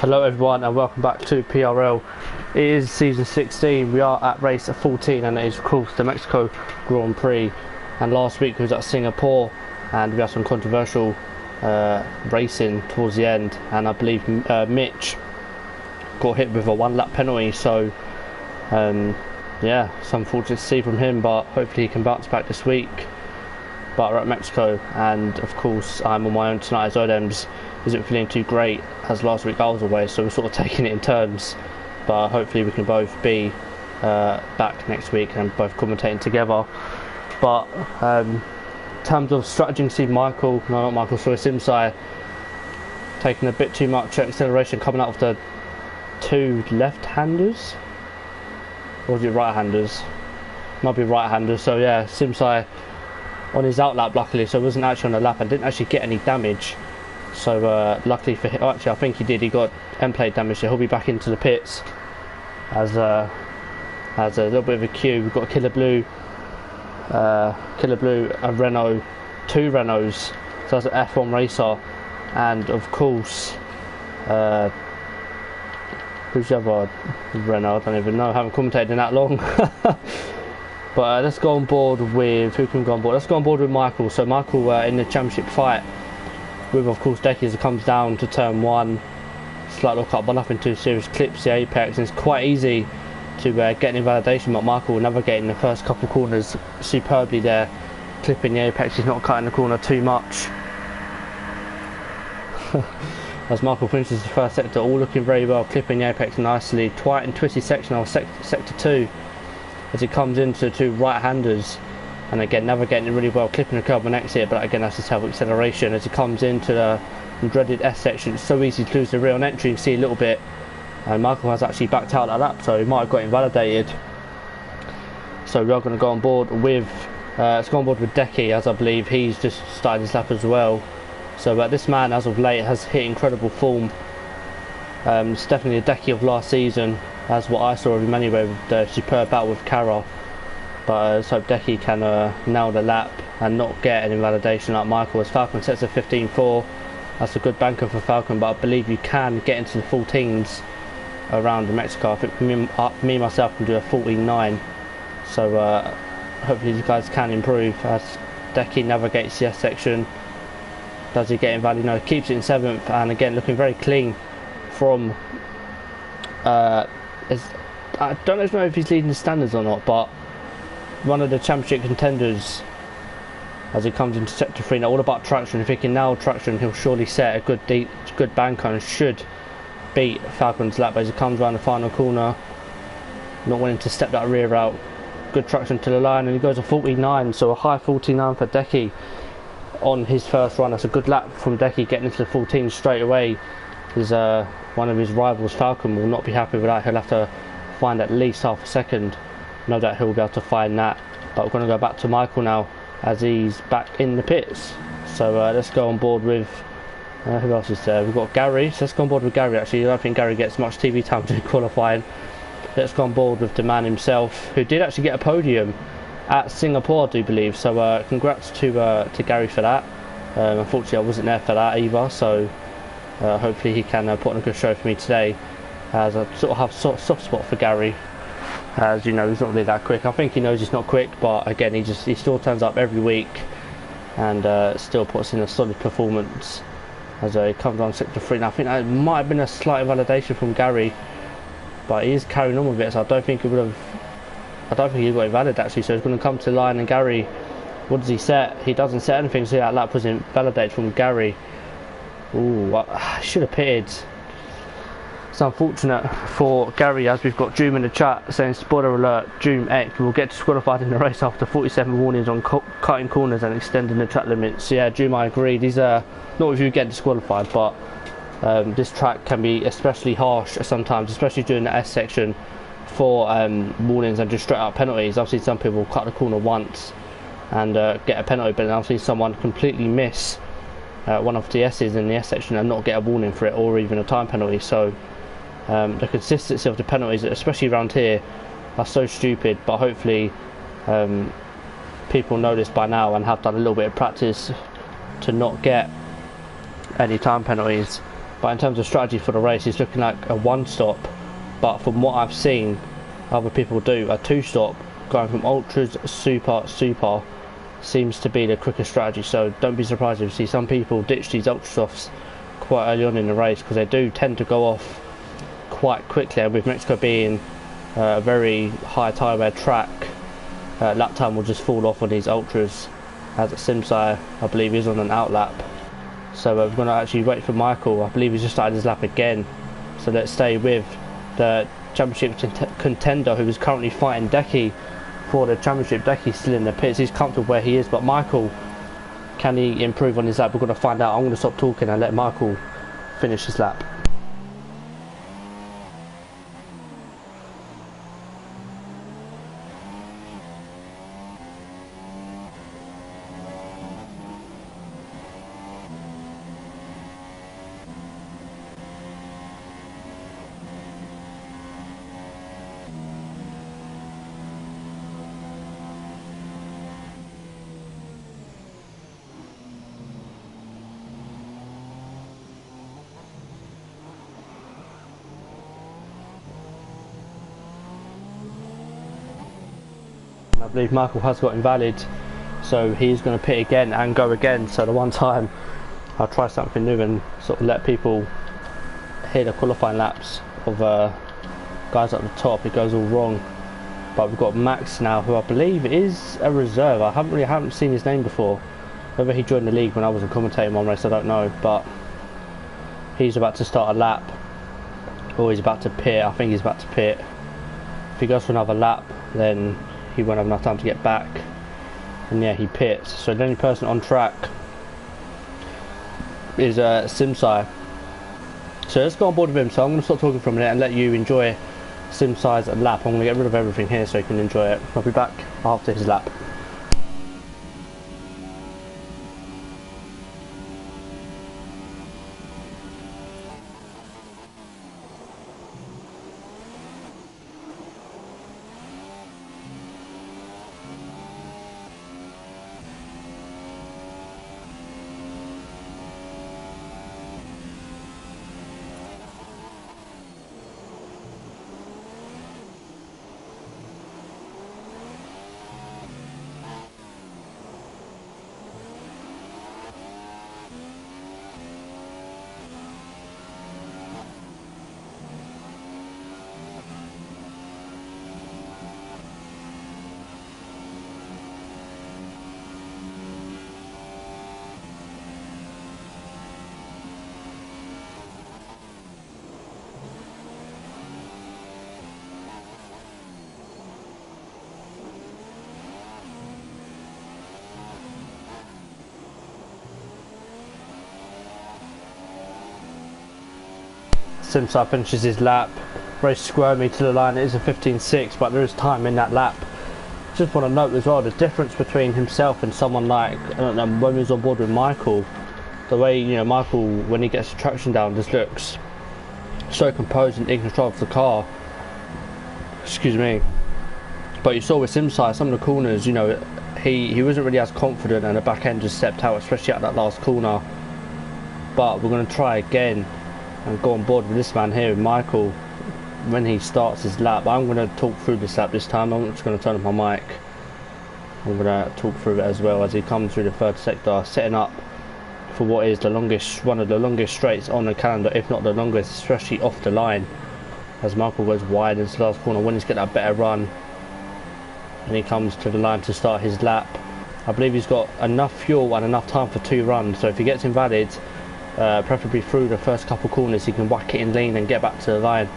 Hello everyone and welcome back to PRL. It is season 16, we are at race 14 and it is of course the Mexico Grand Prix, and last week we was at Singapore and we had some controversial racing towards the end, and I believe Mitch got hit with a 1 lap penalty, so yeah, it's unfortunate to see from him, but hopefully he can bounce back this week. But we're at Mexico, and of course I'm on my own tonight as Odems isn't feeling too great, as last week I was away, so we're sort of taking it in turns, but hopefully we can both be back next week and both commentating together. But in terms of strategy, you can see Simsai taking a bit too much acceleration coming out of the 2 left-handers, or is it right-handers? Might be right-handers. So yeah, Simsai on his outlap luckily, so it wasn't actually on the lap and didn't actually get any damage. So luckily for him, actually I think he did, he got end plate damage, so he'll be back into the pits as a little bit of a queue. We've got a Killer Blue, a Renault, 2 Renaults, so that's an F1 racer, and of course who's the other Renault? I don't even know, I haven't commentated in that long. But let's go on board with, who can we go on board? Let's go on board with Michael. So Michael in the championship fight with of course Decky as it comes down to turn 1, slight look up but nothing too serious, clips the apex, and it's quite easy to get an invalidation, but Michael navigating the first couple corners superbly there, clipping the apex, he's not cutting the corner too much. As Michael finishes the first sector, all looking very well, clipping the apex nicely, tight and twisty section of sector 2 as it comes into 2 right-handers, and again navigating it really well, clipping the curb on exit, but again that's just self acceleration as it comes into the dreaded S section. It's so easy to lose the rear on entry. You can see a little bit, and Michael has actually backed out that lap, so he might have got invalidated. So we are going to go on board with let's go on board with Decky, as I believe he's just started his lap as well. So this man as of late has hit incredible form. It's definitely a Decky of last season, as what I saw of him anyway, with the superb battle with Cara. But let's hope Decky can nail the lap and not get an invalidation like Michael, as Falcon sets a 15.4. That's a good banker for Falcon, but I believe you can get into the 14s around Mexico. I think me myself can do a 14.9. So hopefully you guys can improve as Decky navigates the S section. Does he get invalid? No, keeps it in 7th, and again looking very clean from I don't know if he's leading the standards or not, but one of the championship contenders as he comes into sector 3. Now all about traction. If he can nail traction, he'll surely set a good banker and should beat Falcon's lap as he comes around the final corner, not wanting to step that rear out. Good traction to the line, and he goes a 49, so a high 49 for Decky on his first run. That's a good lap from Decky, getting into the 14 straight away. Is one of his rivals, Falcon, will not be happy with that. He'll have to find at least half a second. No doubt he'll be able to find that. But we're going to go back to Michael now as he's back in the pits. So let's go on board with who else is there? We've got Gary, so let's go on board with Gary. Actually I don't think Gary gets much TV time during qualifying. Let's go on board with the man himself, who did actually get a podium at Singapore I do believe, so congrats to Gary for that. Unfortunately I wasn't there for that either, so hopefully he can put on a good show for me today, as I sort of have a soft spot for Gary. As you know, he's not really that quick. I think he knows he's not quick, but again he still turns up every week and still puts in a solid performance as he comes on sector 3. Now I think that might have been a slight invalidation from Gary, but he is carrying on with it, so I don't think he got invalid actually. So he's going to come to the line, and Gary, what does he set? He doesn't set anything, so that lap was invalidated from Gary. Ooh, I should have pitted. It's unfortunate for Gary, as we've got Doom in the chat saying spoiler alert, Doom X will get disqualified in the race after 47 warnings on cutting corners and extending the track limits. So yeah, Doom, I agree. These are not if you get disqualified, but this track can be especially harsh sometimes, especially during the S section, for warnings and just straight out penalties. I've seen some people cut the corner once and get a penalty, but I've seen someone completely miss one of the S's in the S section and not get a warning for it or even a time penalty. So the consistency of the penalties, especially around here, are so stupid, but hopefully people know this by now and have done a little bit of practice to not get any time penalties. But in terms of strategy for the race, he's looking like a one stop, but from what I've seen other people do, a two stop going from ultras super seems to be the quickest strategy. So don't be surprised if you see some people ditch these ultra softs quite early on in the race, because they do tend to go off quite quickly, and with Mexico being a very high tyre wear track, lap time will just fall off on these ultras, as Simsai I believe is on an out lap. So we're going to actually wait for Michael. I believe he's just started his lap again, so let's stay with the championship contender who is currently fighting Decky for the championship. Decky's still in the pits, he's comfortable where he is, but Michael, can he improve on his lap? We're going to find out. I'm going to stop talking and let Michael finish his lap. I believe Michael has got invalid, so he's going to pit again and go again. So the one time I'll try something new and sort of let people hear the qualifying laps of guys at the top, it goes all wrong. But we've got Max now, who I believe is a reserve. I haven't seen his name before. Whether he joined the league when I wasn't commentating one race, I don't know, but he's about to start a lap, or he's about to pit. I think he's about to pit. If he goes for another lap, then he won't have enough time to get back, and yeah, he pits. So the only person on track is Simsai. So let's go on board with him. So I'm going to stop talking for a minute and let you enjoy Simsai's lap. I'm going to get rid of everything here so you can enjoy it. I'll be back after his lap. Simsai finishes his lap, very squirmy to the line. It is a 15.6, but there is time in that lap. Just want to note as well the difference between himself and someone like, I don't know, when he was on board with Michael. The way, you know, Michael, when he gets the traction down, just looks so composed and in control of the car. Excuse me. But you saw with Simsai, some of the corners, you know, he wasn't really as confident, and the back end just stepped out, especially at that last corner. But we're going to try again and go on board with this man here, with Michael, when he starts his lap. I'm going to talk through this lap this time. I'm just going to turn on my mic. I'm going to talk through it as well as he comes through the third sector, setting up for what is the longest, one of the longest straights on the calendar, if not the longest, especially off the line, as Michael goes wide into the last corner. When he's get that better run, and he comes to the line to start his lap. I believe he's got enough fuel and enough time for 2 runs, so if he gets invalid, preferably through the first couple corners, he can whack it in lean and get back to the line.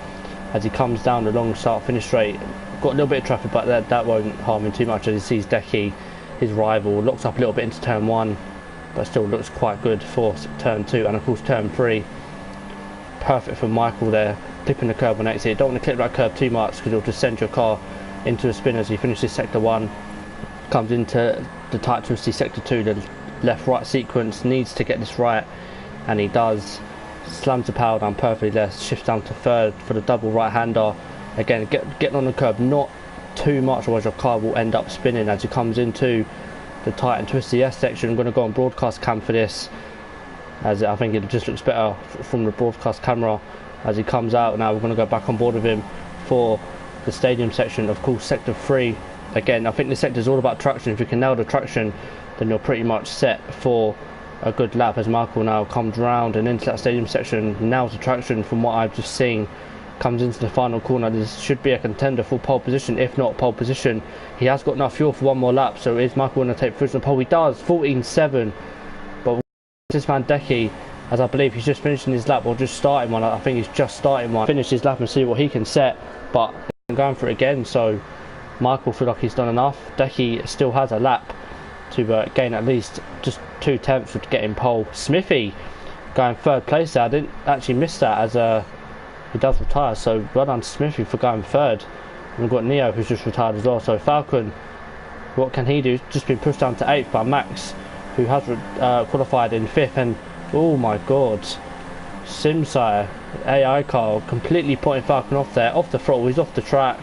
As he comes down the long start finish straight, got a little bit of traffic, but that won't harm him too much, as he sees Decky, his rival, locks up a little bit into turn 1, but still looks quite good for turn 2, and of course turn 3. Perfect for Michael there, clipping the curb on exit. Don't want to clip that curb too much, because it'll just send your car into a spin. As he finishes sector 1, comes into the tight twisty sector 2, the left right sequence, needs to get this right, and he does. Slams the power down perfectly there, shifts down to third for the double right hander. Again, getting on the curb, not too much, otherwise your car will end up spinning. As he comes into the tight and twisty S section, I'm going to go on broadcast cam for this. as I think it just looks better from the broadcast camera as he comes out. Now we're going to go back on board with him for the stadium section. Of course, sector 3, again, I think this sector is all about traction. If you can nail the traction, then you're pretty much set for a good lap, as Michael now comes round and into that stadium section, nails the traction from what I've just seen, comes into the final corner. This should be a contender for pole position, if not pole position. He has got enough fuel for one more lap, so is Michael going to take first on pole? He does, 14.7, but this man Decky, as I believe he's just finishing his lap, or just starting one. I think he's just starting one. Finish his lap and see what he can set, but I'm going for it again, so Michael feels like he's done enough. Decky still has a lap to gain at least just 2 tenths to get in pole. Smithy going 3rd place there. I didn't actually miss that, as he does retire, so well done to Smithy for going 3rd. And we've got Neo, who's just retired as well. So Falcon, what can he do? Just been pushed down to 8th by Max, who has qualified in 5th. And oh my god, Simsire AI car completely putting Falcon off there, off the throttle. He's off the track,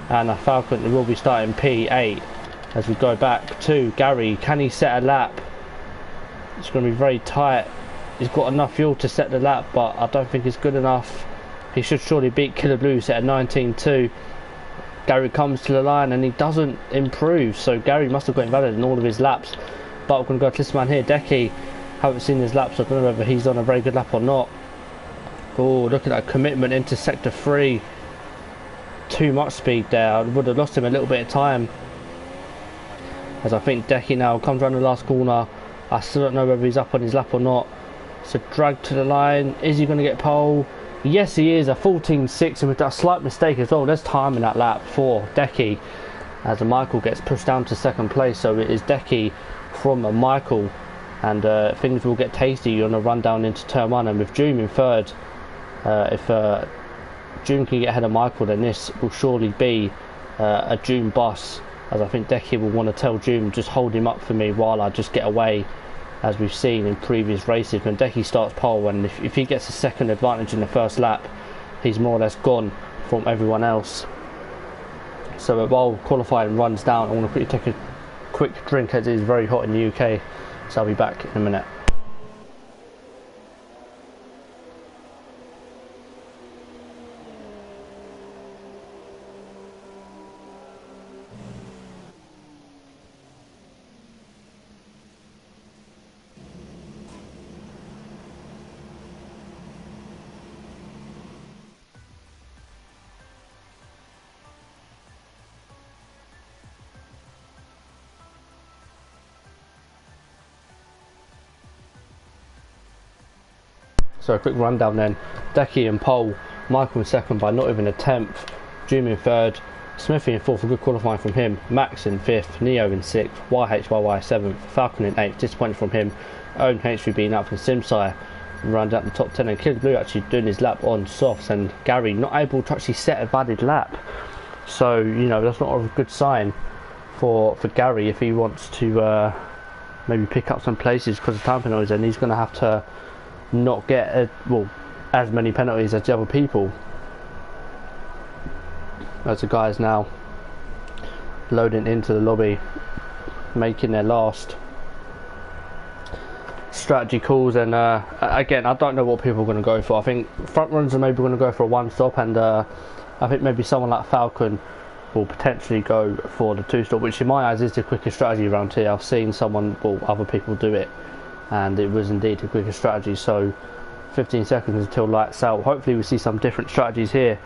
and Falcon will be starting P8. As we go back to Gary, can he set a lap? It's going to be very tight. He's got enough fuel to set the lap, but I don't think it's good enough. He should surely beat Killer Blue, set at 19.2. Gary comes to the line and he doesn't improve, so Gary must have got invalid in all of his laps. But we're going to go to this man here, Decky. Haven't seen his laps, so I don't know whether he's on a very good lap or not. Oh, look at that commitment into sector 3. Too much speed there. I would have lost him a little bit of time, as I think Decky now comes around the last corner. I still don't know whether he's up on his lap or not. So drag to the line. Is he going to get pole? Yes, he is. A 14.6, and with that slight mistake as well, there's time in that lap for Decky, as Michael gets pushed down to 2nd place. So it is Decky from Michael, and things will get tasty on a run down into turn 1. And with June in 3rd, if June can get ahead of Michael, then this will surely be a June bus, as I think Decky will want to tell June, just hold him up for me while I just get away, as we've seen in previous races. When Decky starts pole, and if he gets a 2nd advantage in the 1st lap, he's more or less gone from everyone else. So while qualifying runs down, I want to quickly take a quick drink, as it is very hot in the UK, so I'll be back in a minute. So a quick rundown then. Decky in pole, Michael in 2nd by not even a 10th, June in 3rd, Smithy in 4th, a good qualifying from him, Max in 5th, Neo in 6th, YHYY 7th, Falcon in 8th, disappointing from him, Owen HV being out from Simsire, round out the top 10, and Kid Blue actually doing his lap on softs, and Gary not able to actually set a valid lap. So, you know, that's not a good sign for Gary if he wants to maybe pick up some places because of time penalties, and he's going to have to not get as many penalties as the other people. As the guys now loading into the lobby, making their last strategy calls, and again, I don't know what people are going to go for. I think front runners are maybe going to go for a 1-stop, and I think maybe someone like Falcon will potentially go for the 2-stop, which in my eyes is the quickest strategy around here. I've seen other people do it, and it was indeed a quicker strategy. So 15 seconds until lights out. Hopefully we see some different strategies here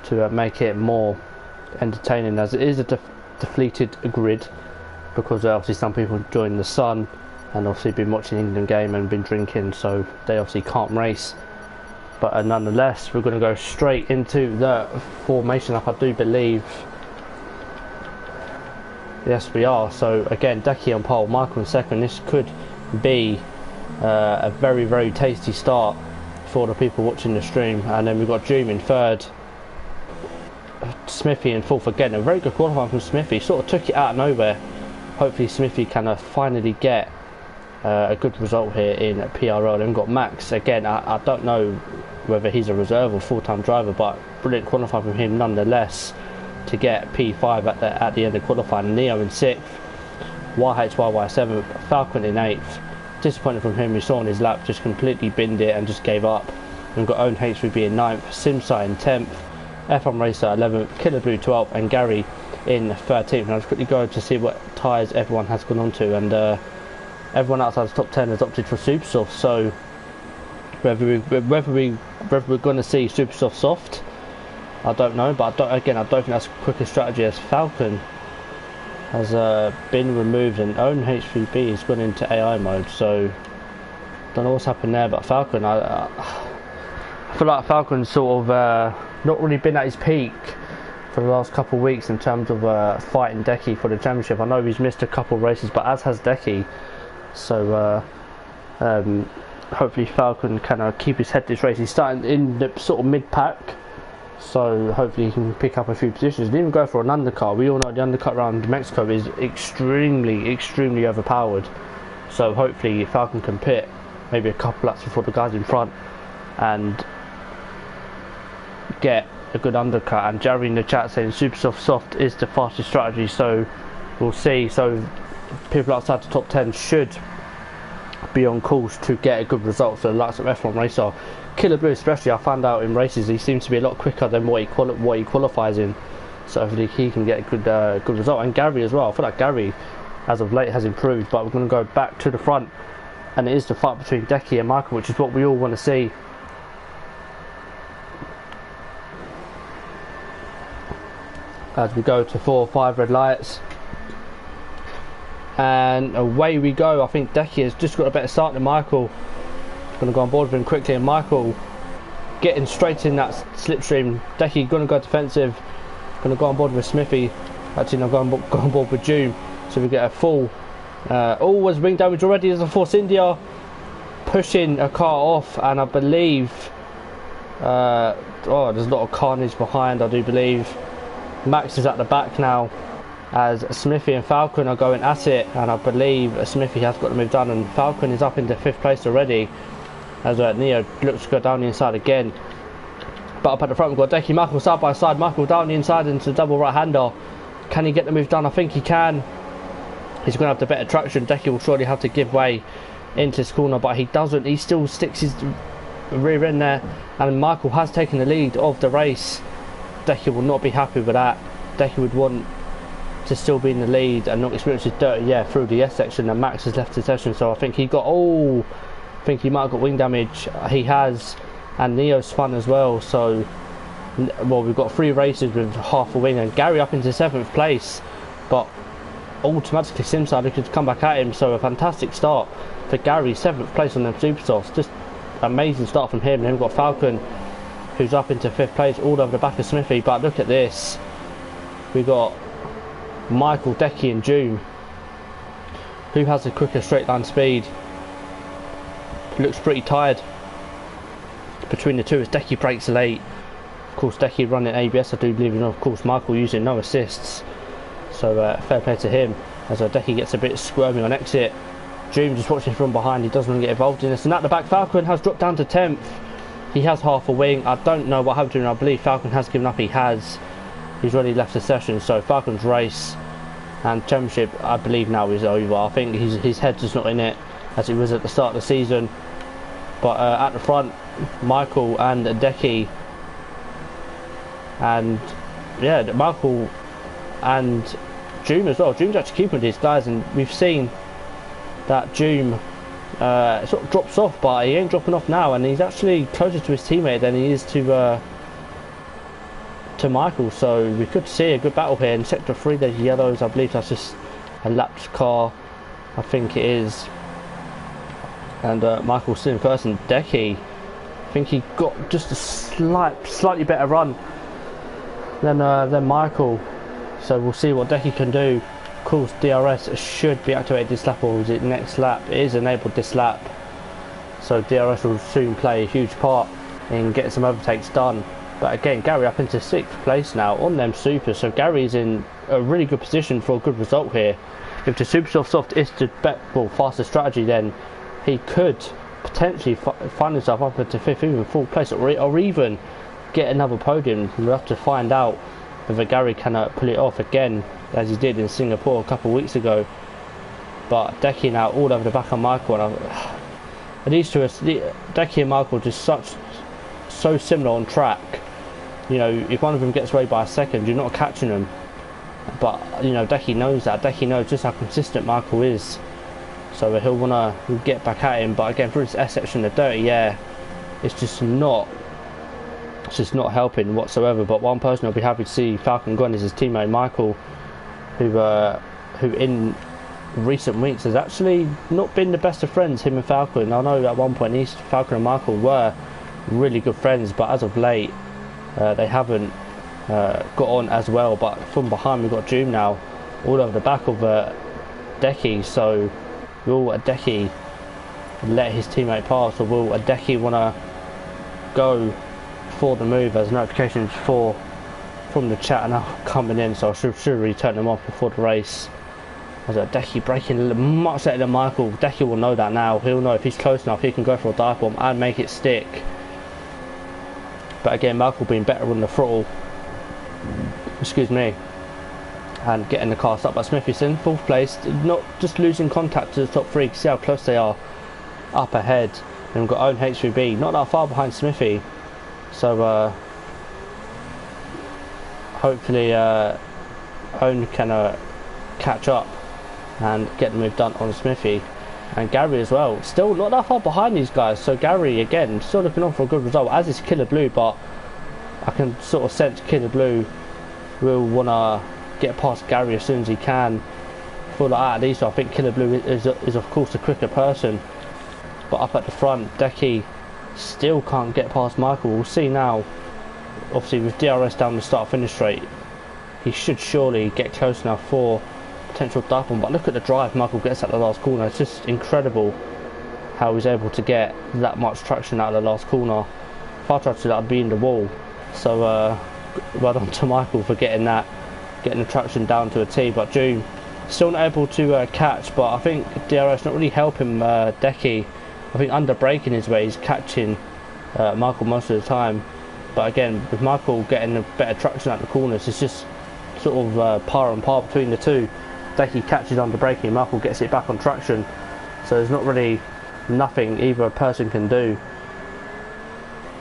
to make it more entertaining, as it is a deflated grid, because obviously some people join the sun and obviously been watching the England game and been drinking, so they obviously can't race. But nonetheless, we're going to go straight into the formation up, I do believe. Yes, we are. So again, Decky on pole, Michael in 2nd. This could be a very, very tasty start for the people watching the stream. And then we've got Doom in 3rd, Smithy in 4th. Again, a very good qualifying from Smithy, sort of took it out of nowhere. Hopefully Smithy can finally get a good result here in PRL. Then we've got Max again. I don't know whether he's a reserve or full-time driver, but brilliant qualifying from him nonetheless to get P5 at the end of qualifying. Neo in 6th, YHYY 7th, Falcon in 8th, disappointed from him. We saw on his lap, just completely binned it and just gave up. We've got Owen HVB in 9th, Simsai in 10th, F1 Racer 11th, Killer Blue 12th, and Gary in 13th. Now, I'll just quickly go to see what tyres everyone has gone on to, and everyone outside the top 10 has opted for super soft. So whether we're going to see super soft, I don't know. But I don't think that's a quicker strategy, as Falcon has been removed and Own HVB has gone into AI mode. So don't know what's happened there. But Falcon, I feel like Falcon's sort of not really been at his peak for the last couple of weeks in terms of fighting Decky for the championship. I know he's missed a couple of races, but as has Decky. So hopefully Falcon can keep his head this race. He's starting in the sort of mid-pack, so hopefully he can pick up a few positions and even go for an undercut. We all know the undercut around Mexico is extremely overpowered, so hopefully Falcon can pit maybe a couple laps before the guys in front and get a good undercut. And Jerry in the chat saying super soft is the fastest strategy, so we'll see. So people outside the top 10 should be on course to get a good result. So the likes of F1 Racer, Killer Blue especially, I found out in races he seems to be a lot quicker than what he qualifies in, so hopefully he can get a good result. And Gary as well, I feel like Gary as of late has improved. But we're going to go back to the front, and it is the fight between Decky and Michael, which is what we all want to see. As we go to 4 or 5 red lights, and away we go. I think Decky has just got a better start than Michael. Going to go on board with him quickly, and Michael getting straight in that slipstream. Decky going to go defensive, going to go on board with Smithy. Actually, no, go on board with June. So we get a full. Was wing damage already as a Force India pushing a car off, and I believe there's a lot of carnage behind. I do believe Max is at the back now, as Smithy and Falcon are going at it, and I believe Smithy has got the move done, and Falcon is up into 5th place already, as Neo looks to go down the inside again. But up at the front we've got Decky, Michael side by side. Michael down the inside into the double right hander. Can he get the move done? I think he can. He's going to have the better traction. Decky will surely have to give way into his corner, but he doesn't. He still sticks his rear end there, and Michael has taken the lead of the race. Decky will not be happy with that. Decky would want to still be in the lead and not experience his dirty through the S section, and Max has left the session. So I think he got I think he might have got wing damage. He has, and Neo spun as well. So we've got 3 races with half a wing, and Gary up into 7th place, but automatically Simside looking to come back at him. So a fantastic start for Gary, 7th place on them super softs. Just amazing start from him. And then we've got Falcon, who's up into 5th place, all over the back of Smithy. But look at this, we got Michael, Decky and June. Who has the quicker straight line speed? Looks pretty tired between the two as Decky brakes late. Of course Decky running ABS, I do believe, and of course Michael using no assists. So fair play to him, as Decky gets a bit squirmy on exit. June just watching from behind, he doesn't want to get involved in this. And at the back Falcon has dropped down to 10th. He has half a wing. I don't know what happened to him. I believe Falcon has given up. He's already left the session. So Falcon's race and championship, I believe, now is over. I think his head's just not in it as it was at the start of the season. But at the front, Michael and Decky, and Michael and June as well. June's actually keeping with these guys, and we've seen that June sort of drops off, but he ain't dropping off now, and he's actually closer to his teammate than he is to Michael. So we could see a good battle here. In sector 3 there's yellows. I believe that's just a lapped car, I think it is. And Michael's still in first, and Decky, I think he got just a slightly better run than Michael. So we'll see what Decky can do. Of course DRS should be activated this lap, or is it next lap? It is enabled this lap, so DRS will soon play a huge part in getting some overtakes done. But again, Gary up into 6th place now on them supers, so Gary's in a really good position for a good result here. If the super soft is the faster strategy, then he could potentially find himself up into 5th, even 4th place, or even get another podium. We'll have to find out whether Gary can pull it off again, as he did in Singapore a couple of weeks ago. but Decky now all over the back of Michael, and these two, Decky and Michael, just so similar on track. You know, if one of them gets away by a second, you're not catching them. But you know, Decky knows that. Decky knows just how consistent Michael is, so he'll wanna get back at him. But again, for his S section, the dirty air, it's just not helping whatsoever. But one person I'll be happy to see Falcon gone is his teammate Michael, who in recent weeks has actually not been the best of friends, him and Falcon. I know at one point Falcon and Michael were really good friends, but as of late they haven't got on as well. But from behind we've got Doom now all over the back of Decky, so will Decky let his teammate pass, or will Decky want to go for the move, as notifications from the chat are now coming in, so I should really turn them off before the race. As Decky braking much later than Michael. Decky will know that now. He'll know if he's close enough, he can go for a dive bomb and make it stick. But again, Michael being better on the throttle, excuse me, and getting the car stuck. But Smithy's in fourth place, not just losing contact to the top three. You can see how close they are up ahead. And we've got Own H3B, not that far behind Smithy. So hopefully Own can catch up and get the move done on Smithy. And Gary as well, still not that far behind these guys. So Gary again still looking on for a good result, as is Killer Blue, but I can sort of sense Killer Blue will want to get past Gary as soon as he can. For like out of these, so I think Killer Blue is of course a quicker person. But up at the front, Decky still can't get past Michael. We'll see now. Obviously with DRS down the start finish straight, he should surely get close enough for potential dive bomb. But look at the drive Michael gets at the last corner. It's just incredible how he's able to get that much traction out of the last corner. If I tried to, that would be in the wall. So well done to Michael for getting the traction down to a T. But June still not able to catch. But I think DRS not really helping Decky. I think under braking his way he's catching Michael most of the time. But again, with Michael getting a better traction at the corners, it's just sort of par and par between the two. Decky catches under braking, Michael gets it back on traction, so there's not really nothing either person can do.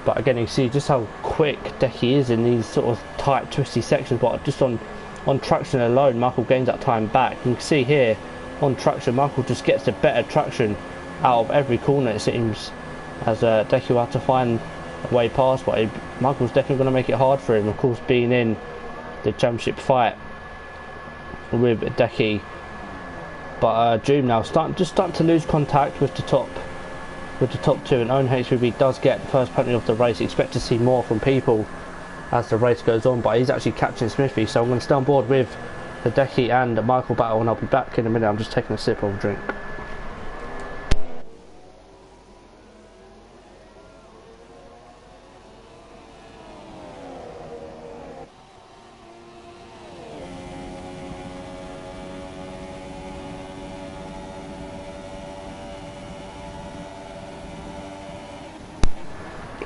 But again, you see just how quick Decky is in these sort of tight twisty sections. But just on traction alone, Michael gains that time back. You can see here on traction, Michael just gets the better traction out of every corner, it seems, as Decky will have to find a way past. But Michael's definitely going to make it hard for him, of course, being in the championship fight with Decky. But Doom now starting to lose contact with the top two, and Own HVB does get the first penalty of the race. Expect to see more from people as the race goes on, but he's actually catching Smithy, so I'm going to stay on board with the Decky and Michael battle, and I'll be back in a minute. I'm just taking a sip of a drink.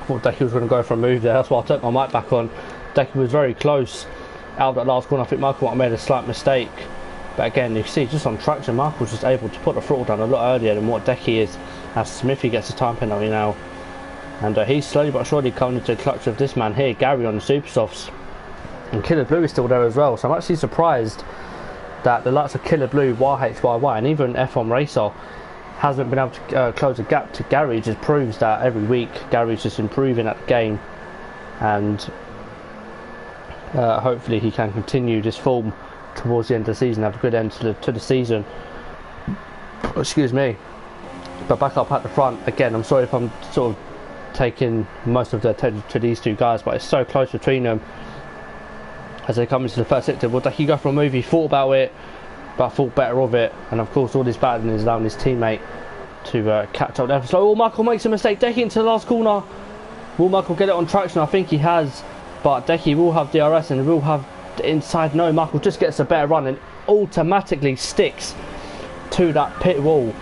I thought Decky was going to go for a move there, that's why I turned my mic back on. Decky was very close out of that last corner. I think Michael might have made a slight mistake, but again, you see just on traction, Michael's just able to put the throttle down a lot earlier than what Decky is, as Smithy gets a time penalty now. And he's slowly but surely coming into the clutch of this man here, Gary, on the super softs. And Killer Blue is still there as well, so I'm actually surprised that the likes of Killer Blue, YHYY, and even F1 Racer hasn't been able to close a gap to Gary. It just proves that every week Gary's just improving at the game, and hopefully he can continue this form towards the end of the season, have a good end to the season. Excuse me. But back up at the front again, I'm sorry if I'm sort of taking most of the attention to these two guys, but it's so close between them as they come into the first sector. Will Decky go for a move? He thought about it, but thought better of it, and of course all this battling is allowing his teammate to catch up there. So Michael makes a mistake. Decky into the last corner. Will Michael get it on traction? I think he has, but Decky will have DRS and will have the inside. No, Michael just gets a better run and automatically sticks to that pit wall,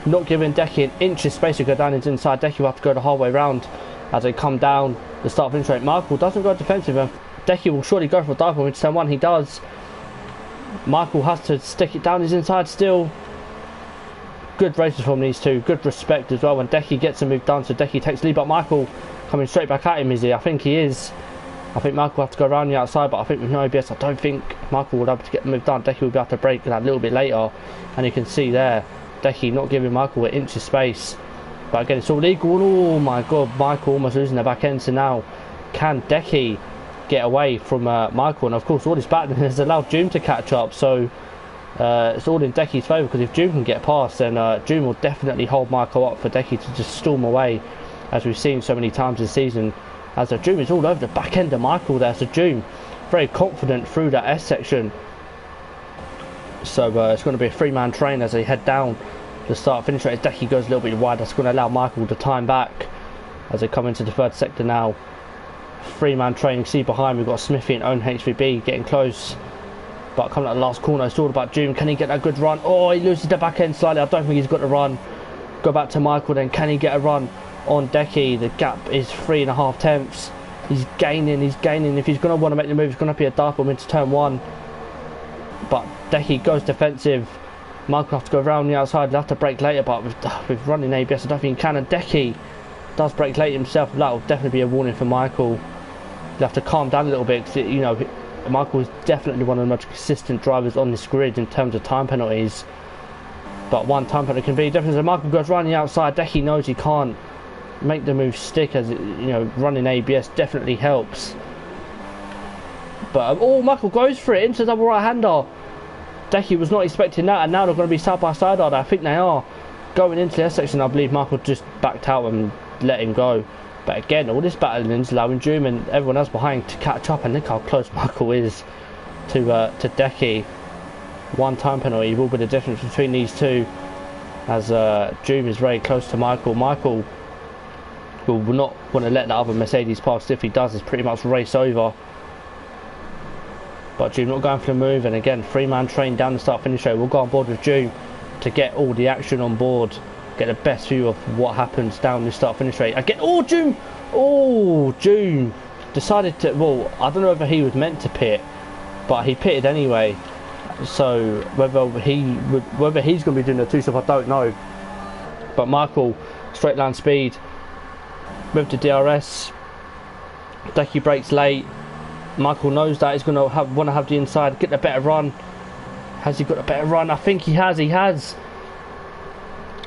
not giving Decky an inch of space to go down his inside. Decky will have to go the whole way round as they come down the start finish rate. Michael doesn't go defensive, and Decky will surely go for a dive bomb into turn one. He does. Michael has to stick it down his inside still. good races from these two, good respect as well. When Decky gets a move done, so Decky takes lead, but Michael coming straight back at him, is he? I think he is. I think Michael will have to go around the outside, but I think with no ABS, I don't think Michael will be able to get the move done. Decky will be able to brake that a little bit later, and you can see there, Decky not giving Michael an inch of space. But again, it's all equal. Oh my god, Michael almost losing the back end, so now can Decky get away from Michael? And of course, all this battling has allowed June to catch up, so it's all in Decky's favour, because if June can get past, then June will definitely hold Michael up for Decky to just storm away, as we've seen so many times this season. As June is all over the back end of Michael there, so June very confident through that S section. So it's going to be a three-man train as they head down the start finish rate. As Decky goes a little bit wide, that's going to allow Michael to time back as they come into the third sector now. Three-man train. You see behind we've got Smithy and Own HVB getting close, but coming at the last corner, it's all about June. Can he get that good run? Oh, he loses the back end slightly. I don't think he's got the run. Go back to Michael then. Can he get a run on Decky? The gap is 3.5 tenths. He's gaining. If he's going to want to make the move, it's going to be a dive bomb into turn one. But Decky goes defensive. Michael will have to go around the outside. He'll have to brake later, but with running ABS, I don't think he can. And Decky does brake late himself. That will definitely be a warning for Michael. He'll have to calm down a little bit, because, you know, Michael is definitely one of the most consistent drivers on this grid in terms of time penalties. But one time penalty can be different. So Michael goes around the outside. Decky knows he can't make the move stick, as it, you know, running ABS definitely helps. But oh, Michael goes for it into double right hander. Decky was not expecting that, and now they're going to be side by side. I think they are going into the S section. I believe Michael just backed out and let him go. But again, all this battling is allowing Doom and everyone else behind to catch up, and look how close Michael is to Decky. One time penalty will be the difference between these two, as Doom is very close to Michael. Michael will not want to let the other Mercedes pass. If he does, it's pretty much race over. But Doom not going for the move, and again, three-man train down the start finish straight. We'll go on board with Doom to get all the action on board, get the best view of what happens down the start finish rate. Again, Doom decided to, well, I don't know whether he was meant to pit, but he pitted anyway. So whether he's going to be doing the two stuff, I don't know. But Michael, straight line speed with the DRS. Decky brakes late. Michael knows that he's going to want to have the inside, get the better run. Has he got a better run? I think he has.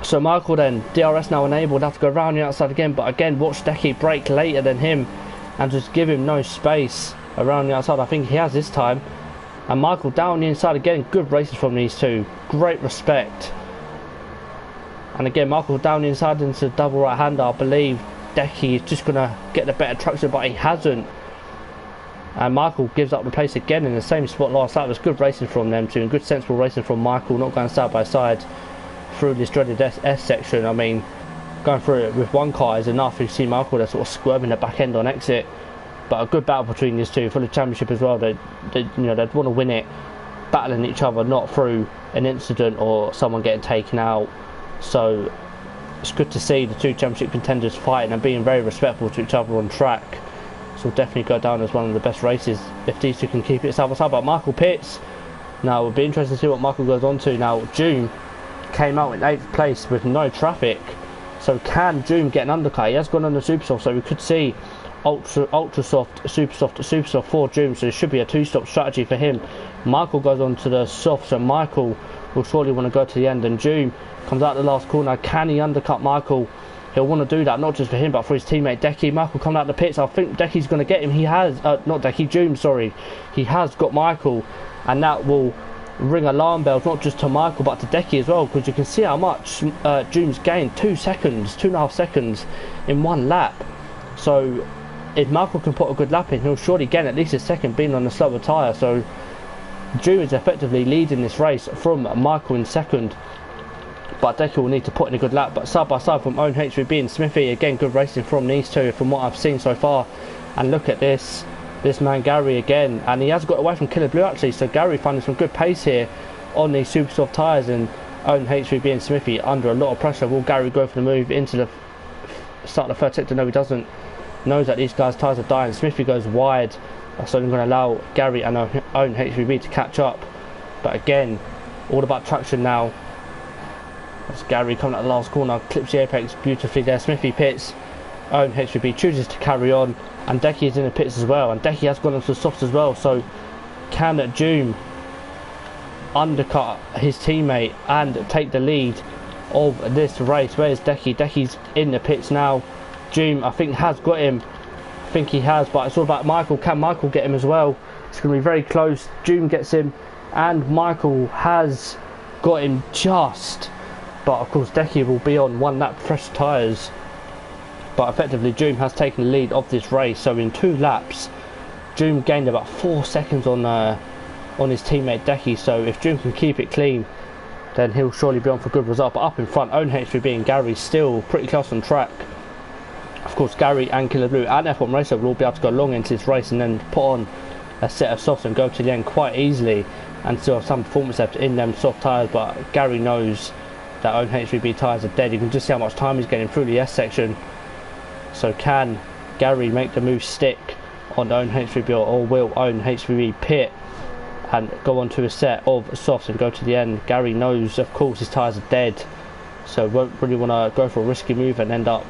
So Michael then, DRS now enabled, have to go around the outside again, but again, watch Decky brake later than him and just give him no space around the outside. I think he has this time. And Michael down the inside again. Good races from these two. Great respect. And again, Michael down the inside into double right hander. I believe Decky is just going to get the better traction, but he hasn't. And Michael gives up the place again in the same spot last lap. It was good racing from them two, and good sensible racing from Michael, not going side by side through this dreaded S section. I mean, going through it with one car is enough. You see Michael, they're sort of squirming the back end on exit. But a good battle between these two for the championship as well. They'd want to win it, battling each other, not through an incident or someone getting taken out. So it's good to see the two championship contenders fighting and being very respectful to each other on track. So will definitely go down as one of the best races if these two can keep it side by side. But Michael pits. Now it'll be interesting to see what Michael goes on to. Now June came out in 8th place with no traffic. So can June get an undercut? He has gone on the super soft, so we could see ultra soft, super soft for June. So it should be a two-stop strategy for him. Michael goes on to the soft, so Michael will surely want to go to the end. And June comes out the last corner. Can he undercut Michael? He'll want to do that, not just for him, but for his teammate Decky. Michael coming out the pits. I think Decky's going to get him. He has, not Decky, June, sorry. He has got Michael, and that will ring alarm bells, not just to Michael, but to Decky as well, because you can see how much June's gained. 2.5 seconds in one lap. So if Michael can put a good lap in, he'll surely gain at least a second being on the slower tyre. So June is effectively leading this race from Michael in second. But Decky will need to put in a good lap. But side by side from Own HVB and Smithy, again good racing from these two from what I've seen so far. And look at this man Gary again, and he has got away from Killer Blue actually. So Gary finding some good pace here on these super soft tyres, and Own HVB and Smithy under a lot of pressure. Will Gary go for the move into the start of the third sector? No, he doesn't. Knows that these guys' tyres are dying. Smithy goes wide, so I'm going to allow Gary and Own HVB to catch up. But again, all about traction now. That's Gary coming at the last corner, clips the apex beautifully there. Smithy pits, own HVB chooses to carry on, and Decky is in the pits as well, and Decky has gone onto the softs as well. So can Doom undercut his teammate and take the lead of this race? Where's Decky? Decky's in the pits now. Doom, I think, has got him. I think he has, but it's all about Michael. Can Michael get him as well? It's going to be very close. Doom gets him, and Michael has got him just. But of course, Decky will be on 1 lap fresh tyres. But effectively, Doom has taken the lead of this race. So in 2 laps, Doom gained about 4 seconds on his teammate Decky. So if Doom can keep it clean, then he'll surely be on for a good result. But up in front, Own HVB and Gary still pretty close on track. Of course, Gary and Killer Blue and F1 Racer will all be able to go long into this race and then put on a set of softs and go to the end quite easily and still have some performance left in them soft tyres. But Gary knows that Own HVB tyres are dead. You can just see how much time he's getting through the S section. So can Gary make the move stick on Own HVB, or will Own HVB pit and go on to a set of softs and go to the end? Gary knows, of course, his tyres are dead, so won't really want to go for a risky move and end up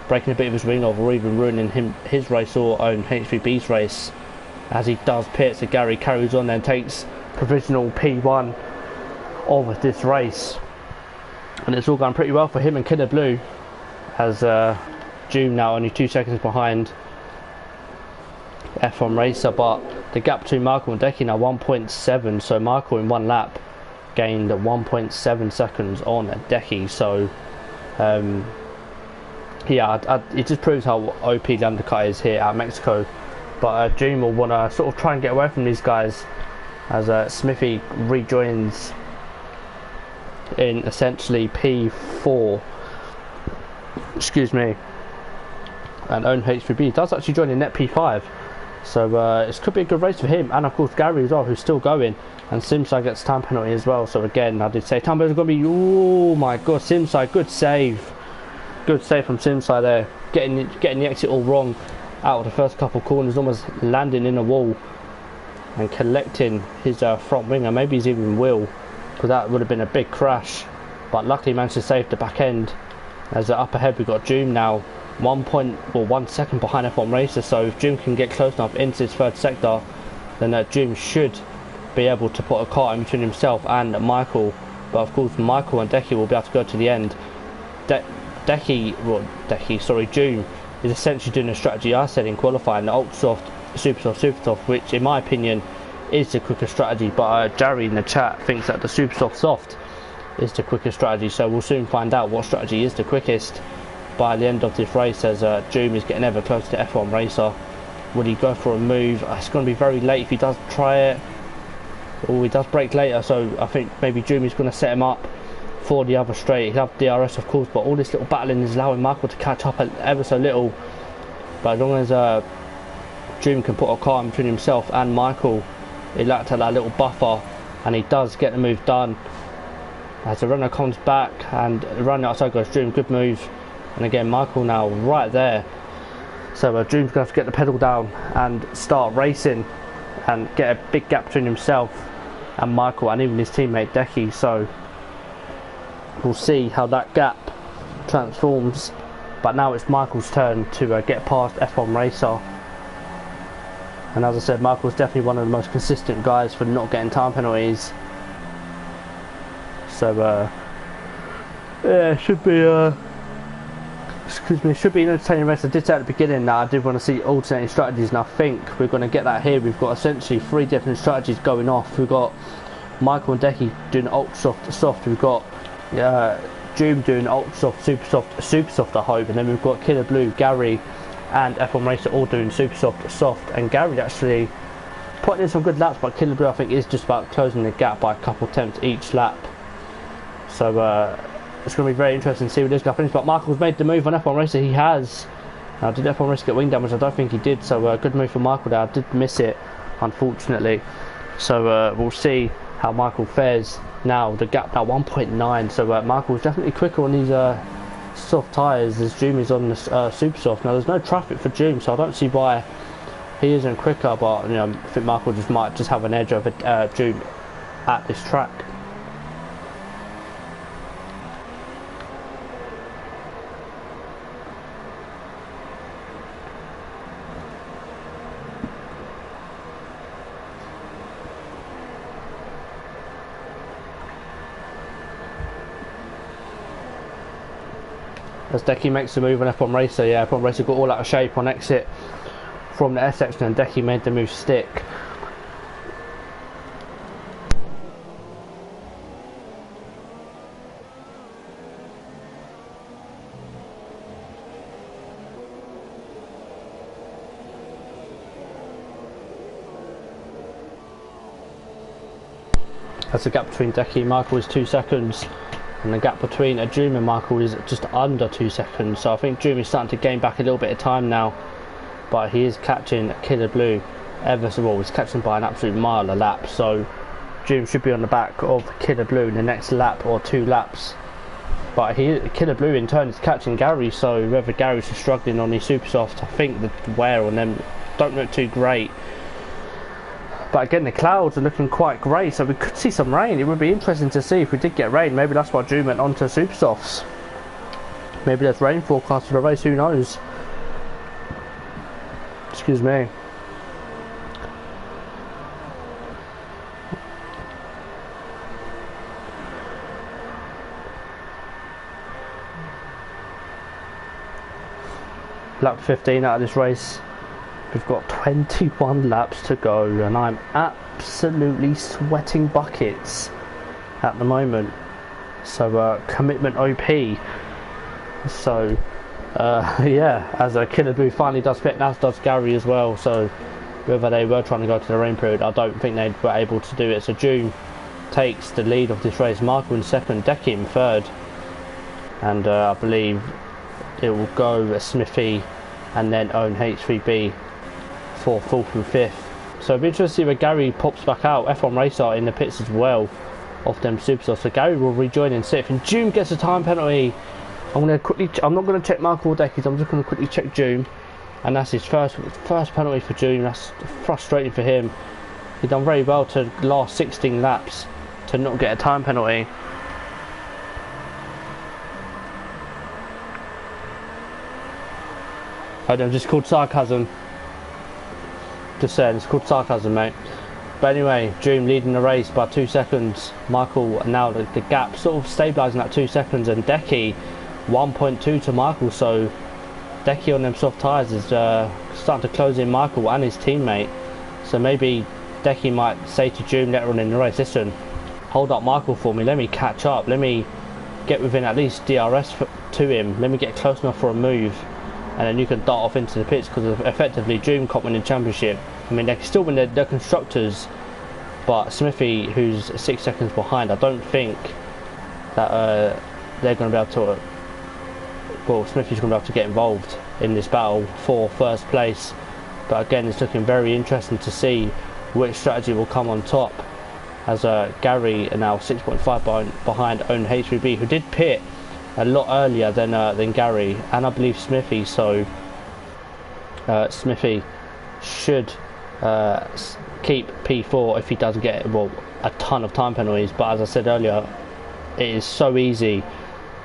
breaking a bit of his wing off or even ruining his race or Own HVB's race as he does pit. So Gary carries on and takes provisional P1 of this race, and it's all going pretty well for him and Killer Blue, as Doom now only 2 seconds behind F1 Racer, but the gap between Michael and Decky now 1.7, so Michael in 1 lap gained 1.7 seconds on Decky. So yeah, it just proves how OP the undercut is here at Mexico. But Doom will want to sort of try and get away from these guys as Smithy rejoins in essentially P4, excuse me, and Own HVB does actually join in net P5. So it could be a good race for him, and of course Gary as well, who's still going, and Simside gets time penalty as well. So again, I did say time penalty is going to be, oh my god, Simside, good save from Simside there, getting the exit all wrong out of the first couple corners, almost landing in a wall and collecting his front winger. Maybe he's even will, because that would have been a big crash, but luckily managed to save the back end. As up ahead we've got Doom now 1 second behind F1 Racer. So if Doom can get close enough into his third sector, then Doom should be able to put a car in between himself and Michael. But of course Michael and Decky will be able to go to the end. Doom is essentially doing a strategy I said in qualifying, the ultra soft, super soft, which in my opinion is the quicker strategy. But Jerry in the chat thinks that the super soft is the quicker strategy, so we'll soon find out what strategy is the quickest by the end of this race, as Doom is getting ever closer to F1 Racer. Will he go for a move? It's going to be very late if he does try it, or he does brake later. So I think maybe Doom is going to set him up for the other straight. He'll have DRS of course, but all this little battling is allowing Michael to catch up ever so little. But as long as Doom can put a car in between himself and Michael, he'll like to have that little buffer, and he does get the move done. As the runner comes back and the runner outside goes Doom, good move. And again Michael now right there, so Doom's going to have to get the pedal down and start racing and get a big gap between himself and Michael and even his teammate Decky. So we'll see how that gap transforms, but now it's Michael's turn to get past F1 Racer. And as I said, Michael's definitely one of the most consistent guys for not getting time penalties. So yeah, should be should be an entertaining race. I did say at the beginning that I did want to see alternating strategies, and I think we're going to get that here. We've got essentially 3 different strategies going off. We've got Michael and Decky doing ultra soft, we've got Doom doing ultra super soft I hope, and then we've got Killer Blue, Gary and F1 Racer all doing super soft, and Gary actually putting in some good laps, but Killer Blue I think is just about closing the gap by a couple attempts each lap. So it's going to be very interesting to see where this guy finishes. But Michael's made the move on F1 Racer. He has. Now, did F1 Racer get wing damage? I don't think he did. So good move for Michael there. I did miss it, unfortunately. So we'll see how Michael fares now. The gap now 1.9. So Michael's definitely quicker on these soft tyres as Doom is on the super soft. Now there's no traffic for Doom, so I don't see why he isn't quicker. But you know, I think Michael might just have an edge over Doom at this track. as Decky makes the move on F1 Racer. Yeah, F1 Racer got all out of shape on exit from the S section, and Decky made the move stick. As the gap between Decky and Michael is 2 seconds, and the gap between Doom and Michael is just under 2 seconds. So I think Doom is starting to gain back a little bit of time now, but he is catching Killer Blue ever so well. He's catching by an absolute mile a lap, so Doom should be on the back of Killer Blue in the next lap or 2 laps. But Killer Blue in turn is catching Gary, so whether Gary's struggling on these super softs, I think the wear on them don't look too great. But again, the clouds are looking quite grey, so we could see some rain. It would be interesting to see if we did get rain. Maybe that's why Drew went on to super softs. Maybe there's rain forecast for the race, who knows? Excuse me. Lap 15 out of this race. We've got 21 laps to go, and I'm absolutely sweating buckets at the moment. So commitment OP. So yeah, as Killer Blue finally does fit, as does Gary as well. So whether they were trying to go to the rain period, I don't think they were able to do it. So June takes the lead of this race. Michael in second, Decky in third, and I believe it will go Smithy and then Owen H3B for 4th and 5th. So it'll be interesting to see where Gary pops back out. F1 Racer in the pits as well off them superstars. So Gary will rejoin in 6th, and June gets a time penalty. I'm not going to check Michael or Decky, I'm just going to quickly check June, and that's his first penalty for June. That's frustrating for him. He's done very well to last 16 laps to not get a time penalty. I don't, just called sarcasm. Just saying, it's called sarcasm, mate. But anyway, June leading the race by 2 seconds. Michael now the gap sort of stabilising at 2 seconds, and Decky 1.2 to Michael. So Decky on them soft tyres is starting to close in Michael and his teammate. So maybe Decky might say to June later on in the race, listen, hold up Michael for me, let me catch up, let me get within at least DRS to him, let me get close enough for a move, and then you can dart off into the pits, because effectively Dream can't win the championship. I mean, they can still win their constructors, but Smithy, who's 6 seconds behind, I don't think that they're going to be able to, well, Smithy's going to be able to get involved in this battle for first place. But again, it's looking very interesting to see which strategy will come on top, as Gary are now 6.5 behind Owen H3B, who did pit a lot earlier than Gary, and I believe Smithy. So Smithy should keep P4 if he does get, well, a ton of time penalties. But as I said earlier, it is so easy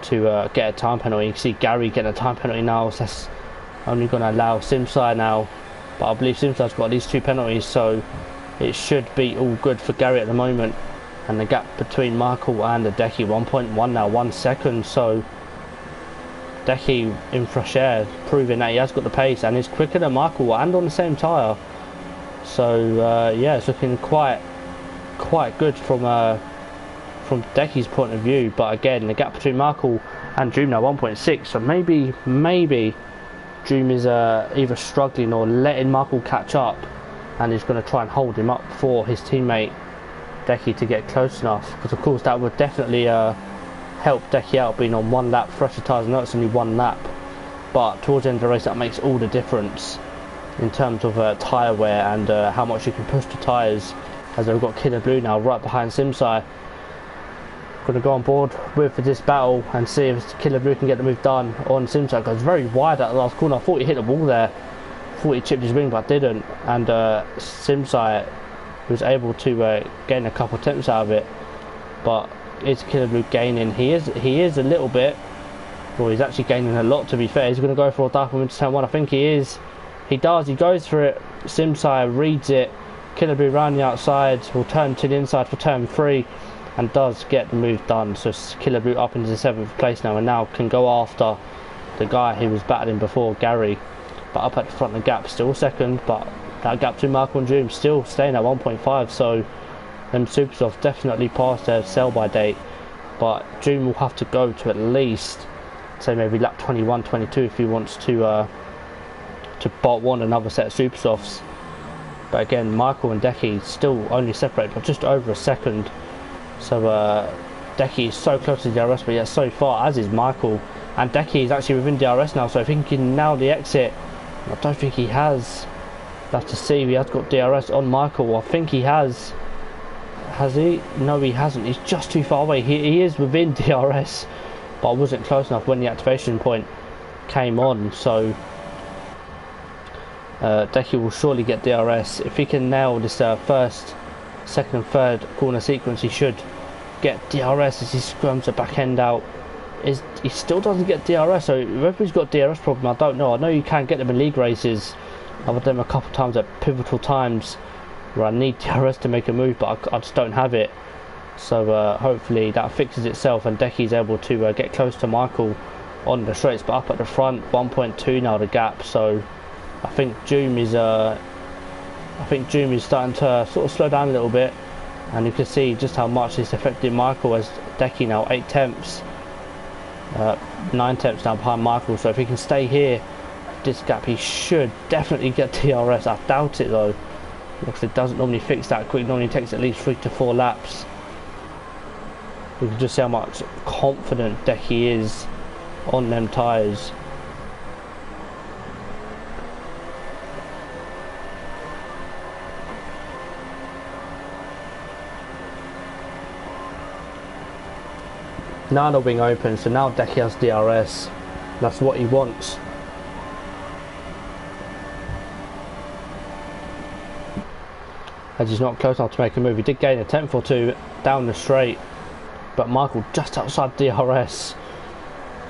to get a time penalty. You can see Gary getting a time penalty now, so that's only going to allow Simsai now, but I believe Simsai's got at least 2 penalties, so it should be all good for Gary at the moment. And the gap between Michael and the Decky 1.1 now, 1 second. So Decky in fresh air, proving that he has got the pace and is quicker than Michael and on the same tyre. So yeah, it's looking quite good from Decky's point of view. But again, the gap between Michael and Dream now 1.6. So maybe Dream is either struggling or letting Michael catch up, and he's going to try and hold him up for his teammate Decky to get close enough, because of course that would definitely help Decky out, being on 1 lap fresher tyres. I know it's only 1 lap, but towards the end of the race that makes all the difference in terms of tyre wear and how much you can push the tyres, as they've got Killer Blue now right behind Simsai. Going to go on board with this battle and see if Killer Blue can get the move done on Simsai, because it's very wide at the last corner. I thought he hit the wall there, thought he chipped his wing, but didn't, and Simsai was able to gain a couple attempts out of it. But is Killer Blue gaining? He is a little bit, well, he's actually gaining a lot, to be fair. He's going to go for a dive bomb into turn 1. I think he is. He does, he goes for it. Simsai reads it. Killer Blue round the outside, will turn to the inside for turn 3, and does get the move done. So Killer Blue up into the 7th place now, and now can go after the guy he was battling before, Gary. But up at the front, the gap still second, but that gap between Michael and Doom still staying at 1.5, so them Supersofts definitely passed their sell-by date. But Doom will have to go to at least, say maybe lap 21, 22 if he wants to want another set of Supersofts. But again, Michael and Decky still only separated by just over a second. So Decky is so close to DRS, but yet so far, as is Michael. And Decky is actually within DRS now, so if he can nail the exit, I don't think he has. We'll have to see if he has got DRS on Michael. I think he has. Has he? No, he hasn't. He's just too far away. He is within DRS, but I wasn't close enough when the activation point came on. So Decky will surely get DRS. If he can nail this first, second and third corner sequence, he should get DRS as he scrums the back end out. He still doesn't get DRS, so whether he's got DRS problem, I don't know. I know you can get them in league races. I've had them a couple of times at pivotal times where I need DRS to make a move, but I just don't have it. So hopefully that fixes itself and Decky's able to get close to Michael on the straights. But up at the front, 1.2 now the gap. So I think Doom is starting to sort of slow down a little bit, and you can see just how much this affected Michael as Decky now 8 tenths, 9 tenths now behind Michael. So if he can stay here, this gap, he should definitely get DRS. I doubt it though, because it doesn't normally fix that quick. It normally takes at least 3 to 4 laps. You can just see how much confident Decky is on them tyres. Now the wing opens, so now Decky has DRS. That's what he wants. As he's not close enough to make a move. He did gain a tenth or two down the straight, but Michael just outside DRS.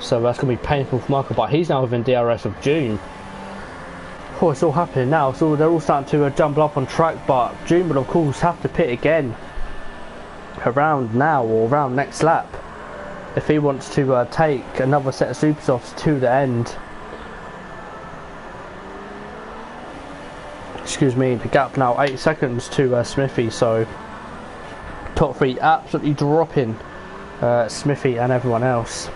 So that's going to be painful for Michael, but he's now within DRS of June. Oh, it's all happening now. So they're all starting to jumble up on track, but June will of course have to pit again around now or around next lap if he wants to take another set of Supersofts to the end. Excuse me, the gap now 8 seconds to Smithy, so top 3 absolutely dropping Smithy and everyone else.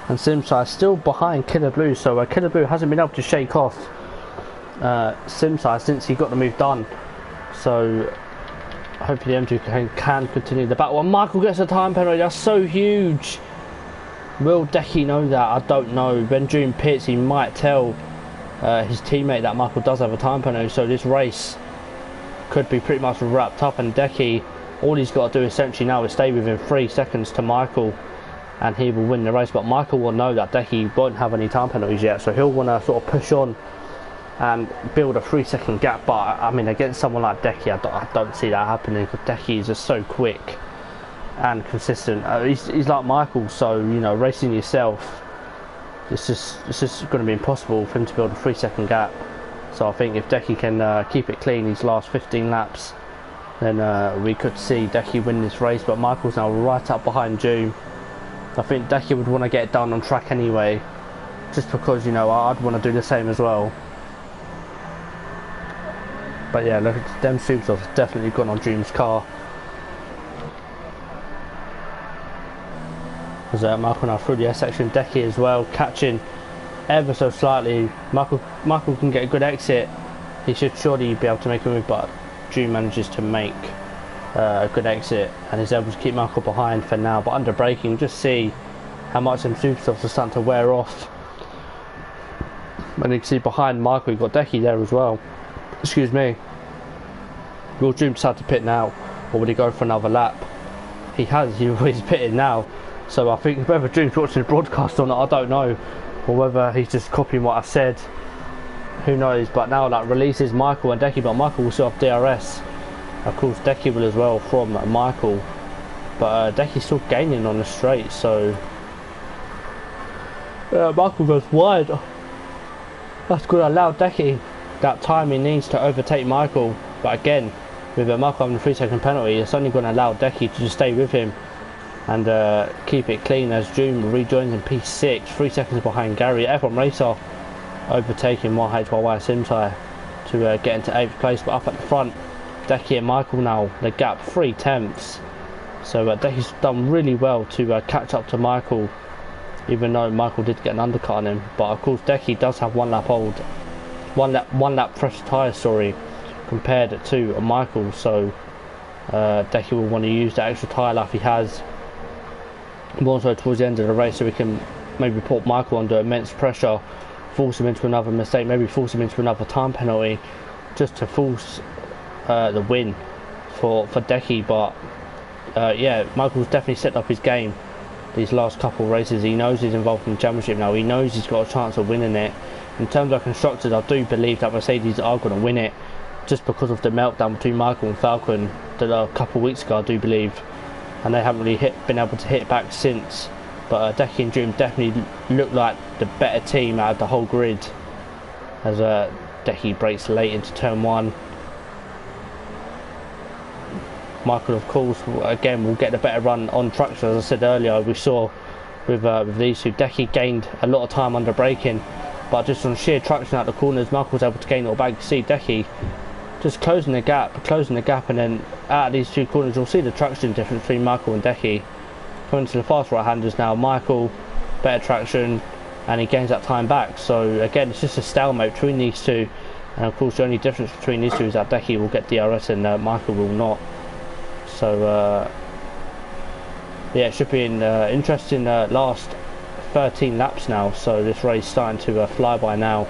And Simsai still behind Killer Blue, so Killer Blue hasn't been able to shake off Simsai since he got the move done. So hopefully M2 can continue the battle. And Michael gets a time penalty, that's so huge. Will Decky know that? I don't know. When June pits, he might tell his teammate that Michael does have a time penalty, so this race could be pretty much wrapped up, and Decky, all he's got to do essentially now is stay within 3 seconds to Michael and he will win the race. But Michael will know that Decky won't have any time penalties yet, so he'll want to sort of push on and build a 3-second gap. But I mean, against someone like Decky, I don't see that happening, because Decky is just so quick and consistent. He's like Michael, so you know, racing yourself, it's just going to be impossible for him to build a 3-second gap. So I think if Decky can keep it clean these last 15 laps, then we could see Decky win this race. But Michael's now right up behind June. I think Decky would want to get it done on track anyway, just because, you know, I'd want to do the same as well. But yeah, look, them Supersofts have definitely gone on June's car. As Michael now through the S section, Decky as well, catching ever so slightly. Michael can get a good exit. He should surely be able to make a move, but June manages to make a good exit and is able to keep Michael behind for now. But under braking, just see how much them Supersofts are starting to wear off. And you can see behind Michael, you've got Decky there as well. Excuse me. Will June decide to pit now, or would he go for another lap? He's pitting now. So I think whether June's watching the broadcast or not, I don't know, or whether he's just copying what I said, who knows. But now that releases Michael and Decky, but Michael will still have DRS. Of course Decky will as well from Michael, but Decky's still gaining on the straight, so Michael goes wide. That's going to allow Decky that time he needs to overtake Michael. But again, with Michael having a 3-second penalty, it's only going to allow Decky to just stay with him and keep it clean as June rejoins in P6, 3 seconds behind Gary. F1 Racer overtaking YHYY Simtai to get into 8th place, but up at the front, Decky and Michael now, the gap 3/10. So Decky's done really well to catch up to Michael, even though Michael did get an undercut on him. But of course Decky does have one lap fresh tyre, sorry, compared to Michael, so Decky will want to use that extra tyre life he has more so towards the end of the race, so we can maybe put Michael under immense pressure, force him into another mistake, maybe force him into another time penalty, just to force the win for Decky. But yeah, Michael's definitely set up his game these last couple of races. He knows he's involved in the championship now, he knows he's got a chance of winning it. In terms of constructors, I do believe that Mercedes are going to win it, just because of the meltdown between Michael and Falcon a couple of weeks ago, I do believe, and they haven't really been able to hit back since. But Decky and Dream definitely look like the better team out of the whole grid, as Decky breaks late into turn 1. Michael, of course, again will get a better run on traction. As I said earlier, we saw with these two, Decky gained a lot of time under braking, but just on sheer traction out the corners, Michael was able to gain it all back. You see Decky just closing the gap, and then out of these two corners you'll see the traction difference between Michael and Decky. Coming to the fast right-handers now, Michael better traction, and he gains that time back. So again, it's just a stalemate between these two, and of course the only difference between these two is that Decky will get DRS and Michael will not. So yeah, it should be an interesting last 13 laps now. So this race starting to fly by now,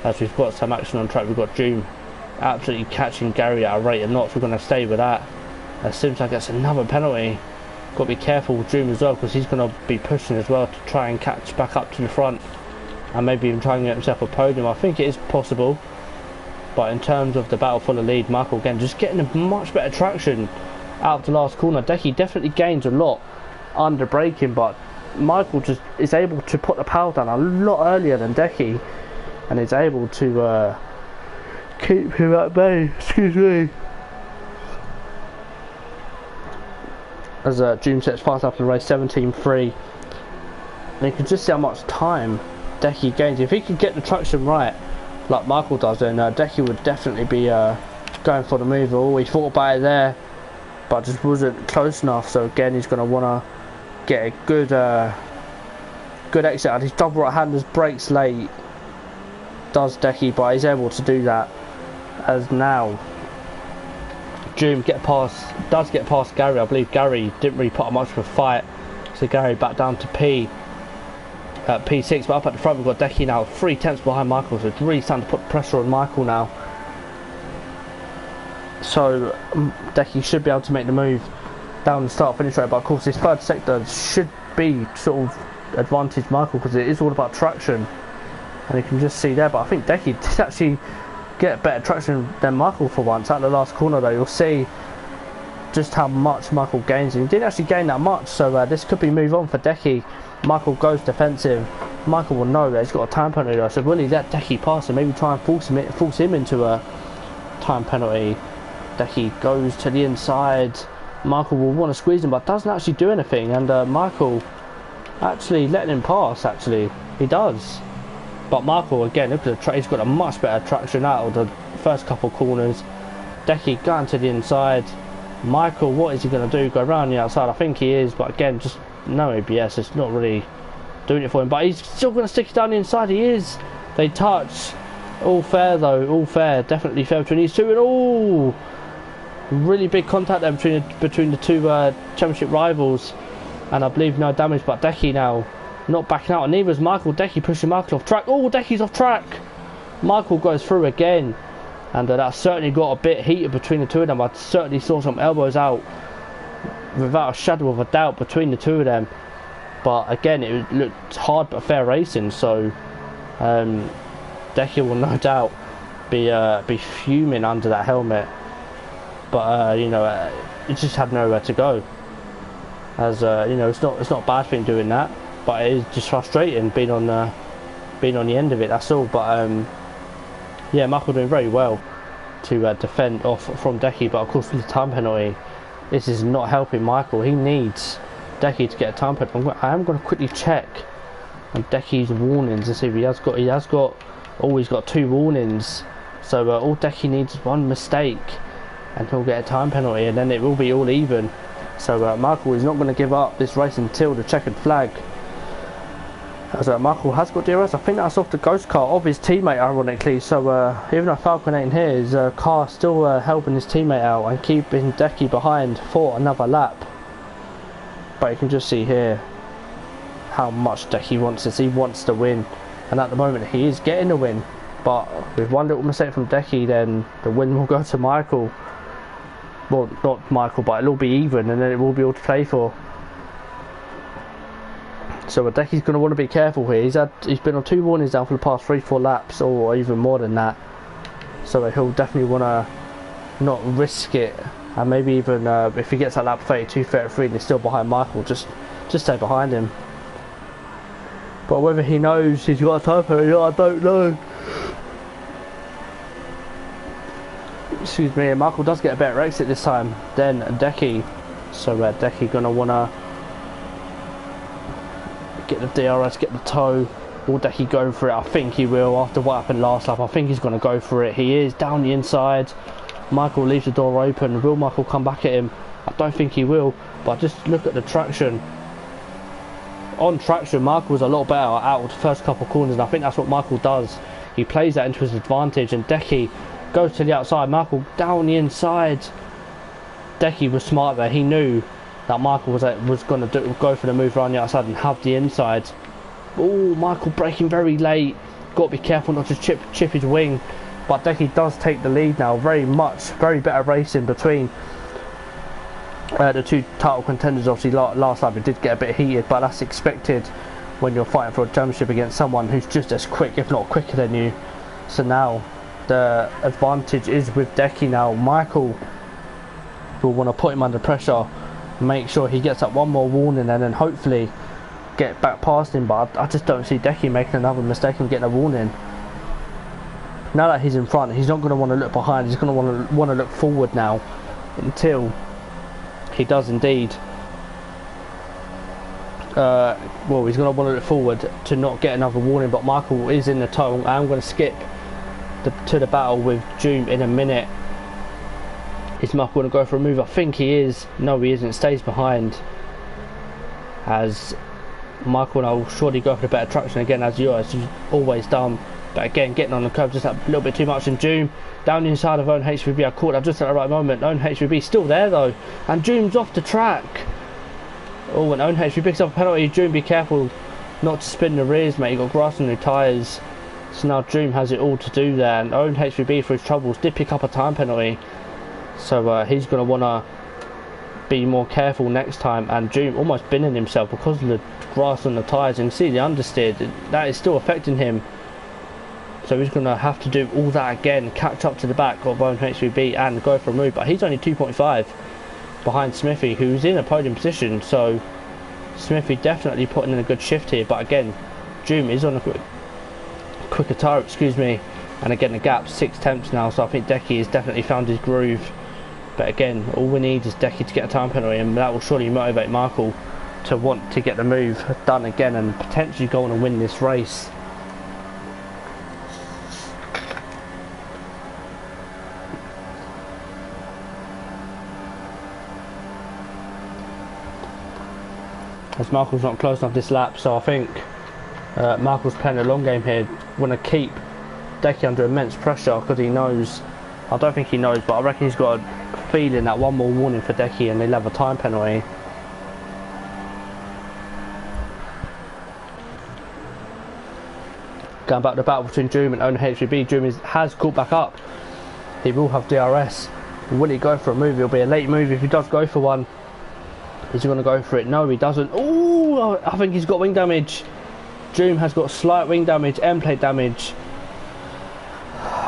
as we've got some action on track. We've got Doom absolutely catching Gary at a rate of knots. We're going to stay with that. Simtai gets another penalty. Got to be careful with Doom as well, because he's going to be pushing as well to try and catch back up to the front, and maybe even trying to get himself a podium. I think it is possible, but in terms of the battle for the lead, Michael again just getting a much better traction out of the last corner. Decky definitely gains a lot under braking, but Michael just is able to put the power down a lot earlier than Decky, and is able to keep him at bay. Excuse me. As June sets fast after the race, 17.3, and you can just see how much time Decky gains. If he could get the traction right like Michael does, then Decky would definitely be going for the move. Oh, he thought about it there, but just wasn't close enough. So again, he's going to want to get a good exit out. His double right-handers breaks late, does Decky, but he's able to do that, as now Doom does get past Gary. I believe Gary didn't really put up much of a fight, so Gary back down to P6, but up at the front we've got Decky now 3/10 behind Michael, so it's really starting to put pressure on Michael now. So Decky should be able to make the move down the start finish rate, but of course this third sector should be sort of advantage Michael, because it is all about traction, and you can just see there. But I think Decky did actually get better traction than Michael for once. At the last corner though, you'll see just how much Michael gains, and he didn't actually gain that much, so this could be move on for Decky. Michael goes defensive. Michael will know that he's got a time penalty though, so will he let Decky pass and maybe try and force him into a time penalty? Decky goes to the inside. Michael will want to squeeze him, but doesn't actually do anything, and Michael actually letting him pass. Actually, he does. But Michael again, look at the he's got a much better traction out of the first couple corners. Decky going to the inside. Michael, what is he going to do? Go around the outside? I think he is, but again, just no ABS. It's not really doing it for him. But he's still going to stick it down the inside. He is. They touch. All fair though. All fair. Definitely fair between these two. And oh, really big contact there between the two championship rivals. And I believe no damage. But Decky now not backing out, and neither is Michael. Decky pushing Michael off track. Oh, Decky's off track. Michael goes through again, and that certainly got a bit heated between the two of them. I certainly saw some elbows out without a shadow of a doubt between the two of them. But again, it looked hard but fair racing. So Decky will no doubt be fuming under that helmet. But you know, it just had nowhere to go. As you know, it's not a bad thing doing that, but it is just frustrating being on the end of it. That's all. But yeah, Michael doing very well to defend off from Decky, but of course with the time penalty, this is not helping Michael. He needs Decky to get a time penalty. I am going to quickly check on Decky's warnings and see if he has got. Oh, he's got 2 warnings. So all Decky needs is 1 mistake, and he'll get a time penalty, and then it will be all even. So Michael is not going to give up this race until the checkered flag. As Michael has got DRS, I think that's off the ghost car of his teammate, ironically. So even though Falcon ain't here, his car still helping his teammate out and keeping Decky behind for another lap. But you can just see here how much Decky wants this. He wants to win, and at the moment he is getting the win. But with 1 little mistake from Decky, then the win will go to Michael. Well, not Michael, but it'll be even, and then it will be all to play for. So Decky's going to want to be careful here. He's been on 2 warnings now for the past 3-4 laps, or even more than that. So he'll definitely want to not risk it, and maybe even if he gets that lap 32, 33 and he's still behind Michael, just stay behind him. But whether he knows he's got a time penalty, I don't know. Excuse me. Michael does get a better exit this time than Decky, so Decky going to want to get the DRS, get the toe. Will Decky go for it? I think he will. After what happened last lap, I think he's going to go for it. He is down the inside. Michael leaves the door open. Will Michael come back at him? I don't think he will, but just look at the traction. On traction, Michael was a lot better out of the first couple of corners, and I think that's what Michael does. He plays that into his advantage, and Decky goes to the outside. Michael down the inside. Decky was smart there. He knew that Michael was going to go for the move around the outside and have the inside. Oh, Michael braking very late. Got to be careful not to chip his wing. But Decky does take the lead now. Very better racing between the 2 title contenders. Obviously last lap it did get a bit heated, but that's expected when you're fighting for a championship against someone who's just as quick, if not quicker than you. So now the advantage is with Decky now. Michael will want to put him under pressure, make sure he gets that 1 more warning, and then hopefully get back past him. But I just don't see Decky making another mistake and getting a warning. Now that he's in front, he's not going to want to look behind. He's going to want to look forward now until he does indeed. Well, he's going to want to look forward to not get another warning. But Michael is in the toe. I'm going to skip to the battle with Doom in a minute. Is Michael going to go for a move? I think he is. No, he isn't. Stays behind. As Michael will surely go for the better traction again, as he's always done. But again, getting on the curve just a little bit too much. And Doom down the inside of own HVB. I caught that just at the right moment. Own HVB still there though, and Doom's off the track. Oh, and own HVB picks up a penalty. Doom, be careful not to spin the rears, mate. You got grass on your tyres. So now Doom has it all to do there, and own HVB for his troubles did pick up a time penalty. So he's going to want to be more careful next time. And Doom almost binning himself because of the grass on the tyres. And see the understeer, that is still affecting him. So he's going to have to do all that again, catch up to the back of own HVB and go for a move. But he's only 2.5 behind Smithy, who's in a podium position. So Smithy definitely putting in a good shift here. But again, Doom is on a quicker tyre, excuse me. And again, the gap 6 tenths now. So I think Decky has definitely found his groove. But again, all we need is Decky to get a time penalty, and that will surely motivate Michael to want to get the move done again and potentially go on and win this race. As Michael's not close enough this lap, so I think Michael's playing a long game here. Want to keep Decky under immense pressure because he knows, I don't think he knows, but I reckon he's got a feeling that 1 more warning for Decky and they'll have a time penalty. Going back to the battle between Doom and owner HVB. Doom has caught back up. He will have DRS. Will he go for a move? It'll be a late move if he does go for one. Is he going to go for it? No, he doesn't. Oh, I think he's got wing damage. Doom has got slight wing damage, end plate damage.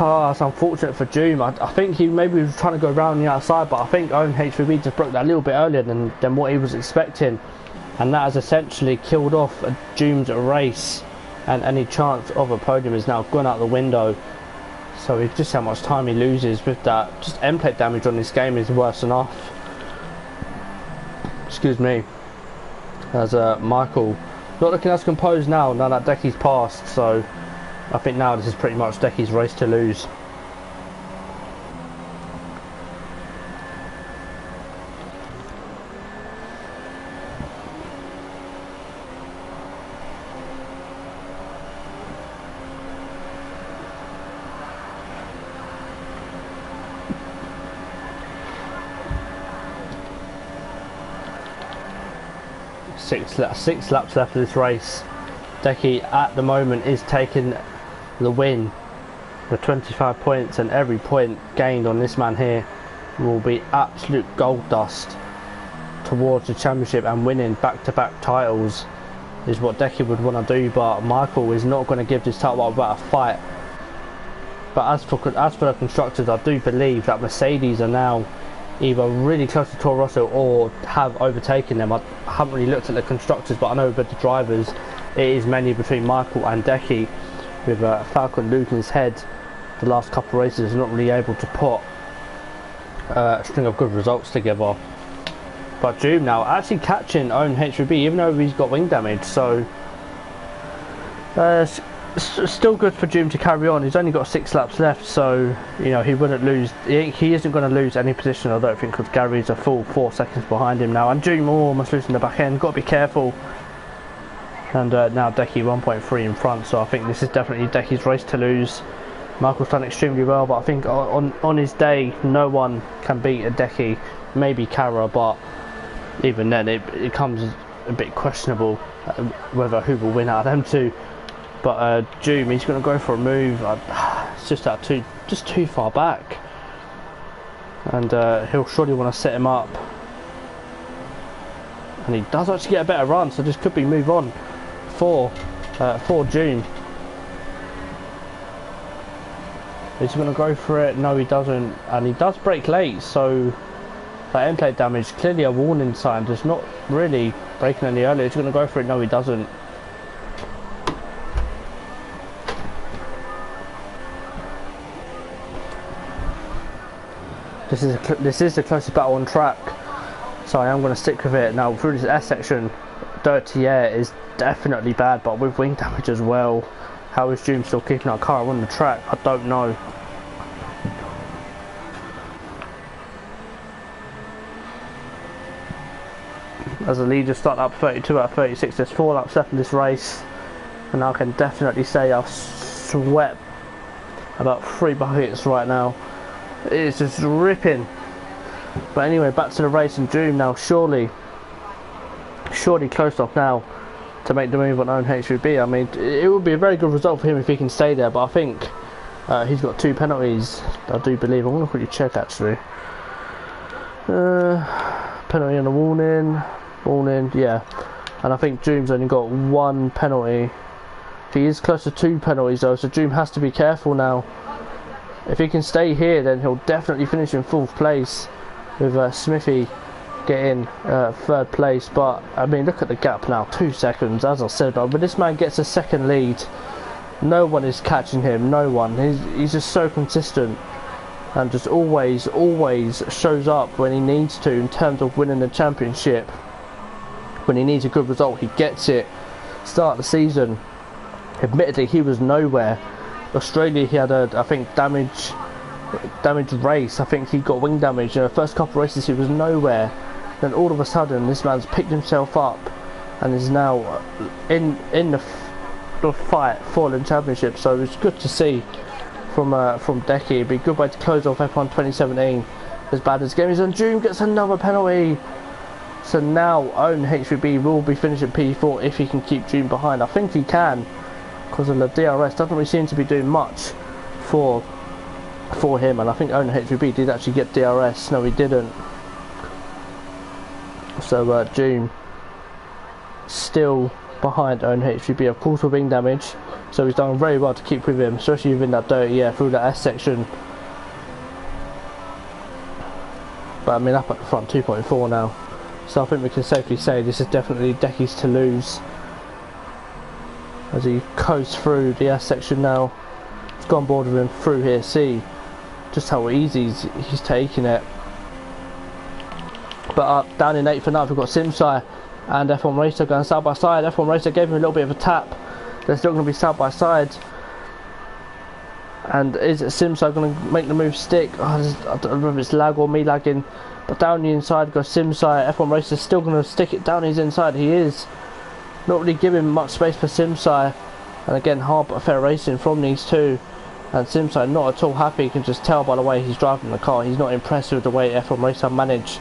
It's unfortunate for Doom. I think he maybe was trying to go around the outside, but I think own HVB just broke that a little bit earlier than what he was expecting. And that has essentially killed off Doom's race. And any chance of a podium is now gone out the window. So it's just how much time he loses with that. Just end plate damage on this game is worse enough. Excuse me. as Michael not looking as composed now that Decky's passed, so I think now this is pretty much Decky's race to lose. Six laps left of this race. Decky at the moment is taking the win with 25 points, and every point gained on this man here will be absolute gold dust towards the championship, and winning back-to-back titles is what Decky would want to do, but Michael is not going to give this title about a fight. But as for the constructors, I do believe that Mercedes are now either really close to Toro Rosso or have overtaken them. I haven't really looked at the constructors, but I know with the drivers it is mainly between Michael and Decky, with Falcon losing his head the last couple of races, not really able to put a string of good results together. But Doom now actually catching own HVB, even though he's got wing damage, so still good for Doom to carry on. He's only got 6 laps left, so you know he wouldn't lose. He isn't going to lose any position, I don't think, because Gary's a full 4 seconds behind him now, and Doom almost losing the back end. Got to be careful. And now Decky 1.3 in front, so I think this is definitely Decky's race to lose. Michael's done extremely well, but I think on his day no one can beat a Decky. Maybe Kara, but even then it comes a bit questionable whether who will win out of them two. But Doom, he's going to go for a move. It's just too far back, and he'll surely want to set him up. And he does actually get a better run, so this could be move on for Doom. Is he going to go for it? No, he doesn't, and he does brake late, so that end plate damage, clearly a warning sign. Just not really braking any earlier. Is he going to go for it? No, he doesn't. This is the closest battle on track, so I am going to stick with it. Now through this S section, dirty air is definitely bad, but with wing damage as well, how is Doom still keeping our car on the track? I don't know. As the leaders start up 32 out of 36, there's 4 laps left in this race, and I can definitely say I've swept about 3 buckets right now. It's just ripping. But anyway, back to the race, and Doom now surely close off now to make the move on own HVB. I mean, it would be a very good result for him if he can stay there, but I think he's got 2 penalties, I do believe. I'm going to quickly check actually. Penalty and a warning, yeah. And I think Doom's only got 1 penalty. He is close to 2 penalties though, so Doom has to be careful now. If he can stay here, then he'll definitely finish in 4th place, with Smithy getting 3rd place. But I mean, look at the gap now, 2 seconds. As I said, when this man gets a second lead, no one is catching him. No one. He's just so consistent, and just always shows up when he needs to in terms of winning the championship. When he needs a good result, he gets it. Start of the season, admittedly, he was nowhere. Australia, he had I think damaged race. I think he got wing damage. First couple of races he was nowhere. Then all of a sudden this man's picked himself up and is now in the fight for the championship. So it's good to see from Decky. It'd be a good way to close off F1 2017. As bad as the game is, and Doom gets another penalty. So now own HVB will be finishing P4 if he can keep Doom behind. I think he can, because of the DRS doesn't really seem to be doing much for him, and I think owner HVB did actually get DRS. No, he didn't. So Doom still behind owner HVB, of course, with wing damage, so he's done very well to keep with him, especially within that dirty air through that S section. But I mean, up at the front 2.4 now, so I think we can safely say this is definitely Decky's to lose, as he coasts through the S section now. It's gone board with him through here. See just how easy he's taking it. But up down in 8th and 9th we've got Simsai and F1 Racer going side by side. F1 Racer gave him a little bit of a tap. They're still going to be side by side. And is it Simsai going to make the move stick? I don't know if it's lag or me lagging. But down the inside goes Simsai. F1 Racer still going to stick it down his inside. He is. Not really giving much space for Simsai. And again, hard but fair racing from these two. And Simsai not at all happy. You can just tell by the way he's driving the car. He's not impressed with the way F1 Racer managed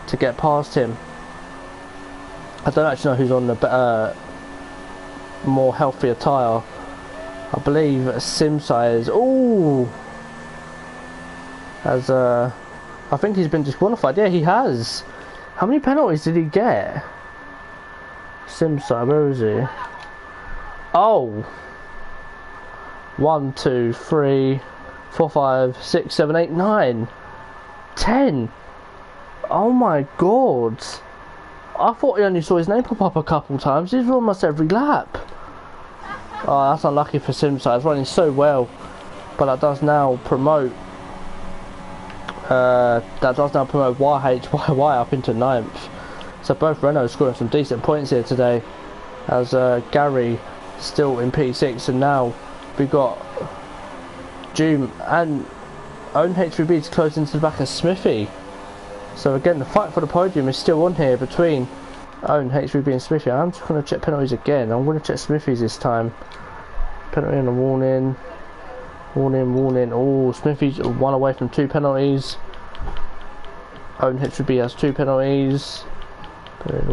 to get past him. I don't actually know who's on the better, more healthier tyre. I believe Simsai is. Ooh! As I think he's been disqualified. Yeah, he has. How many penalties did he get? Simsai, where is he? Oh! 1, 2, 3, 4, 5, 6, 7, 8, 9, 10. Oh my god! I thought he only saw his name pop up a couple times. He's almost every lap. Oh, that's unlucky for Simsai. It's running so well, but that does now promote. YHYY up into 9th. So both Renaults scoring some decent points here today. As Gary still in P6, and now we've got Doom and Own HVB to close into the back of Smithy. So again, the fight for the podium is still on here between Own HVB and Smithy. I'm just going to check penalties again. I'm going to check Smithy's this time. Penalty and a warning. Warning. Oh, Smithy's 1 away from 2 penalties. Own HVB has 2 penalties. Penalty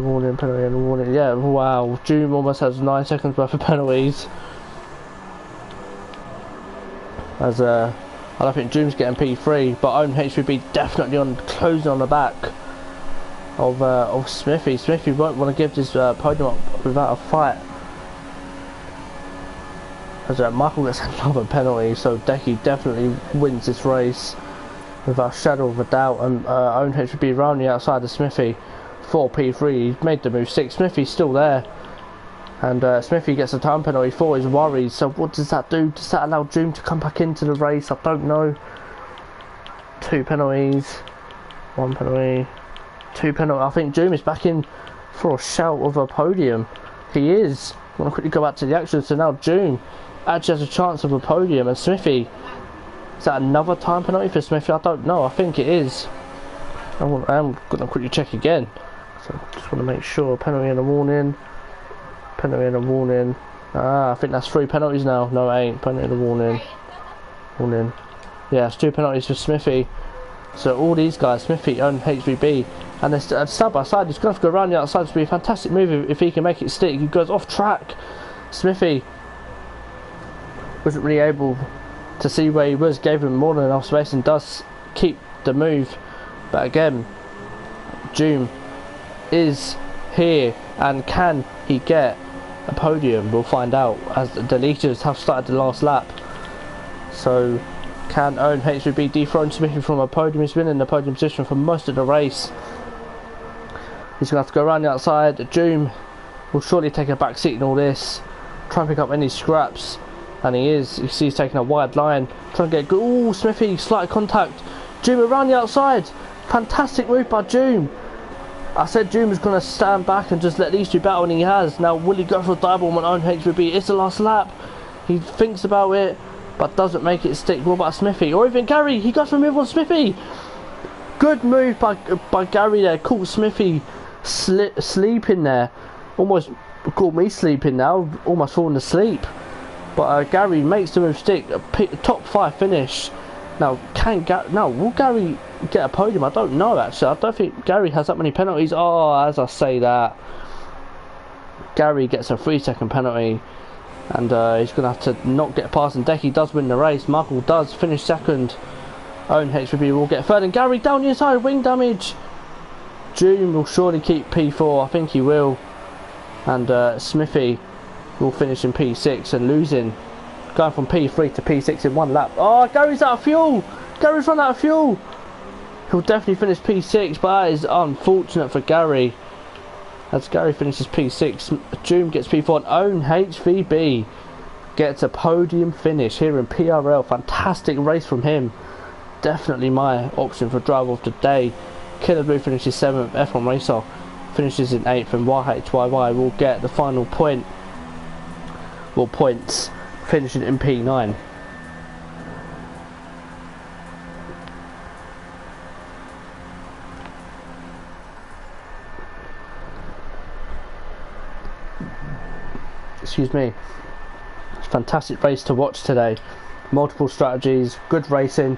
and a warning. Yeah, wow. Doom almost has 9 seconds worth of penalties. As I don't think Doom's getting P3, but Own HVB definitely on closing on the back of Smithy. Smithy won't want to give this podium up without a fight. As Michael gets another penalty, so Decky definitely wins this race without a shadow of a doubt. And Own HVB rounding outside of Smithy for P3. He made the move 6. Smithy's still there. And Smithy gets a time penalty for his worries. So what does that do? Does that allow Doom to come back into the race? I don't know. 2 penalties. 1 penalty. 2 penalties. I think Doom is back in for a shout of a podium. He is. I'm going to quickly go back to the action. So now Doom actually has a chance of a podium. And Smithy. Is that another time penalty for Smithy? I don't know. I think it is. I'm going to quickly check again. So just want to make sure. Penalty and a warning. Penalty and a warning. I think that's 3 penalties now. No, it ain't. Penalty and a warning. Yeah, it's 2 penalties for Smithy. So all these guys, Smithy, Own HVB, and they're side by side. He's going to have to go around the outside. To be a fantastic move if he can make it stick. He goes off track. Smithy wasn't really able to see where he was. Gave him more than enough space and does keep the move. But again, Doom is here, and can he get a podium? We'll find out as the leaders have started the last lap. So can Own HVB dethrone Smithy from a podium? He's been in the podium position for most of the race. He's going to have to go around the outside. Doom will surely take a back seat in all this, try and pick up any scraps, and he is. You see he's taking a wide line, trying to get good. Ooh, Smithy, slight contact. Doom around the outside. Fantastic move by Doom. I said Doom was going to stand back and just let these two battle, and he has. Now will he go for a dive bomb on Own HVB? It's the last lap. He thinks about it, but doesn't make it stick. What about Smithy? Or even Gary? He goes for a move on Smithy. Good move by Gary there. Caught Smithy sleeping there. Almost caught me sleeping now. Almost falling asleep. But Gary makes the move stick. A top 5 finish. Now will Gary get a podium? I don't know actually. I don't think Gary has that many penalties. Oh, as I say that, Gary gets a 3-second penalty, and he's going to have to not get past. And Decky does win the race. Michael does finish second. Own HVB will get third, and Gary down the inside, wing damage. Doom will surely keep P4. I think he will. And Smithy will finish in P6 and losing, going from P3 to P6 in 1 lap. Oh, Gary's out of fuel. Gary's run out of fuel. He'll definitely finish P6, but that is unfortunate for Gary. As Gary finishes P6, Doom gets P4, and Own HVB gets a podium finish here in PRL. Fantastic race from him. Definitely my option for driver of the day. Killer Blue finishes 7th. F1 Racer finishes in 8th, and YHYY will get the final point, or points, finishing in P9. Excuse me. It's a fantastic race to watch today. Multiple strategies, good racing,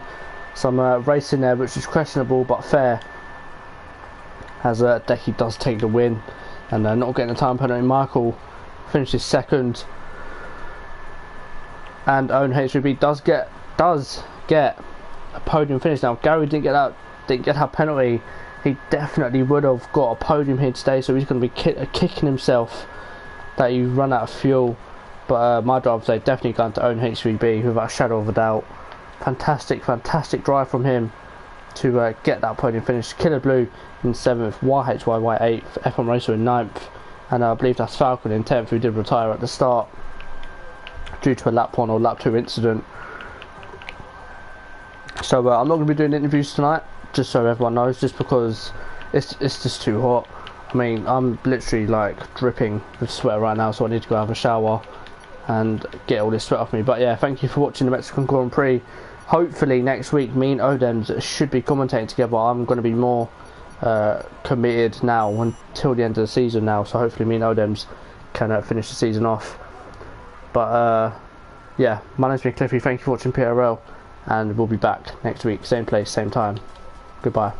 some racing there which is questionable but fair, as Decky does take the win, and not getting a time penalty. Michael finishes second, and Owen HVB does get a podium finish. Now Gary didn't get that penalty. He definitely would have got a podium here today, so he's going to be kicking himself that he run out of fuel. But my drivers, they definitely going to own HVB without a shadow of a doubt. Fantastic drive from him to get that podium finish. Killer Blue in 7th, YHYY 8th, F1 Racer in 9th, and I believe that's Falcon in 10th, who did retire at the start due to a lap 1 or lap 2 incident. So I'm not going to be doing interviews tonight, just so everyone knows, just because it's just too hot. I mean, I'm literally like dripping with sweat right now, so I need to go have a shower and get all this sweat off me. But yeah, thank you for watching the Mexican Grand Prix. Hopefully next week me and Odems should be commentating together. I'm going to be more committed now until the end of the season now, so hopefully me and Odems can finish the season off. But yeah, my name's been Cliffy, thank you for watching PRL, and we'll be back next week, same place, same time. Goodbye.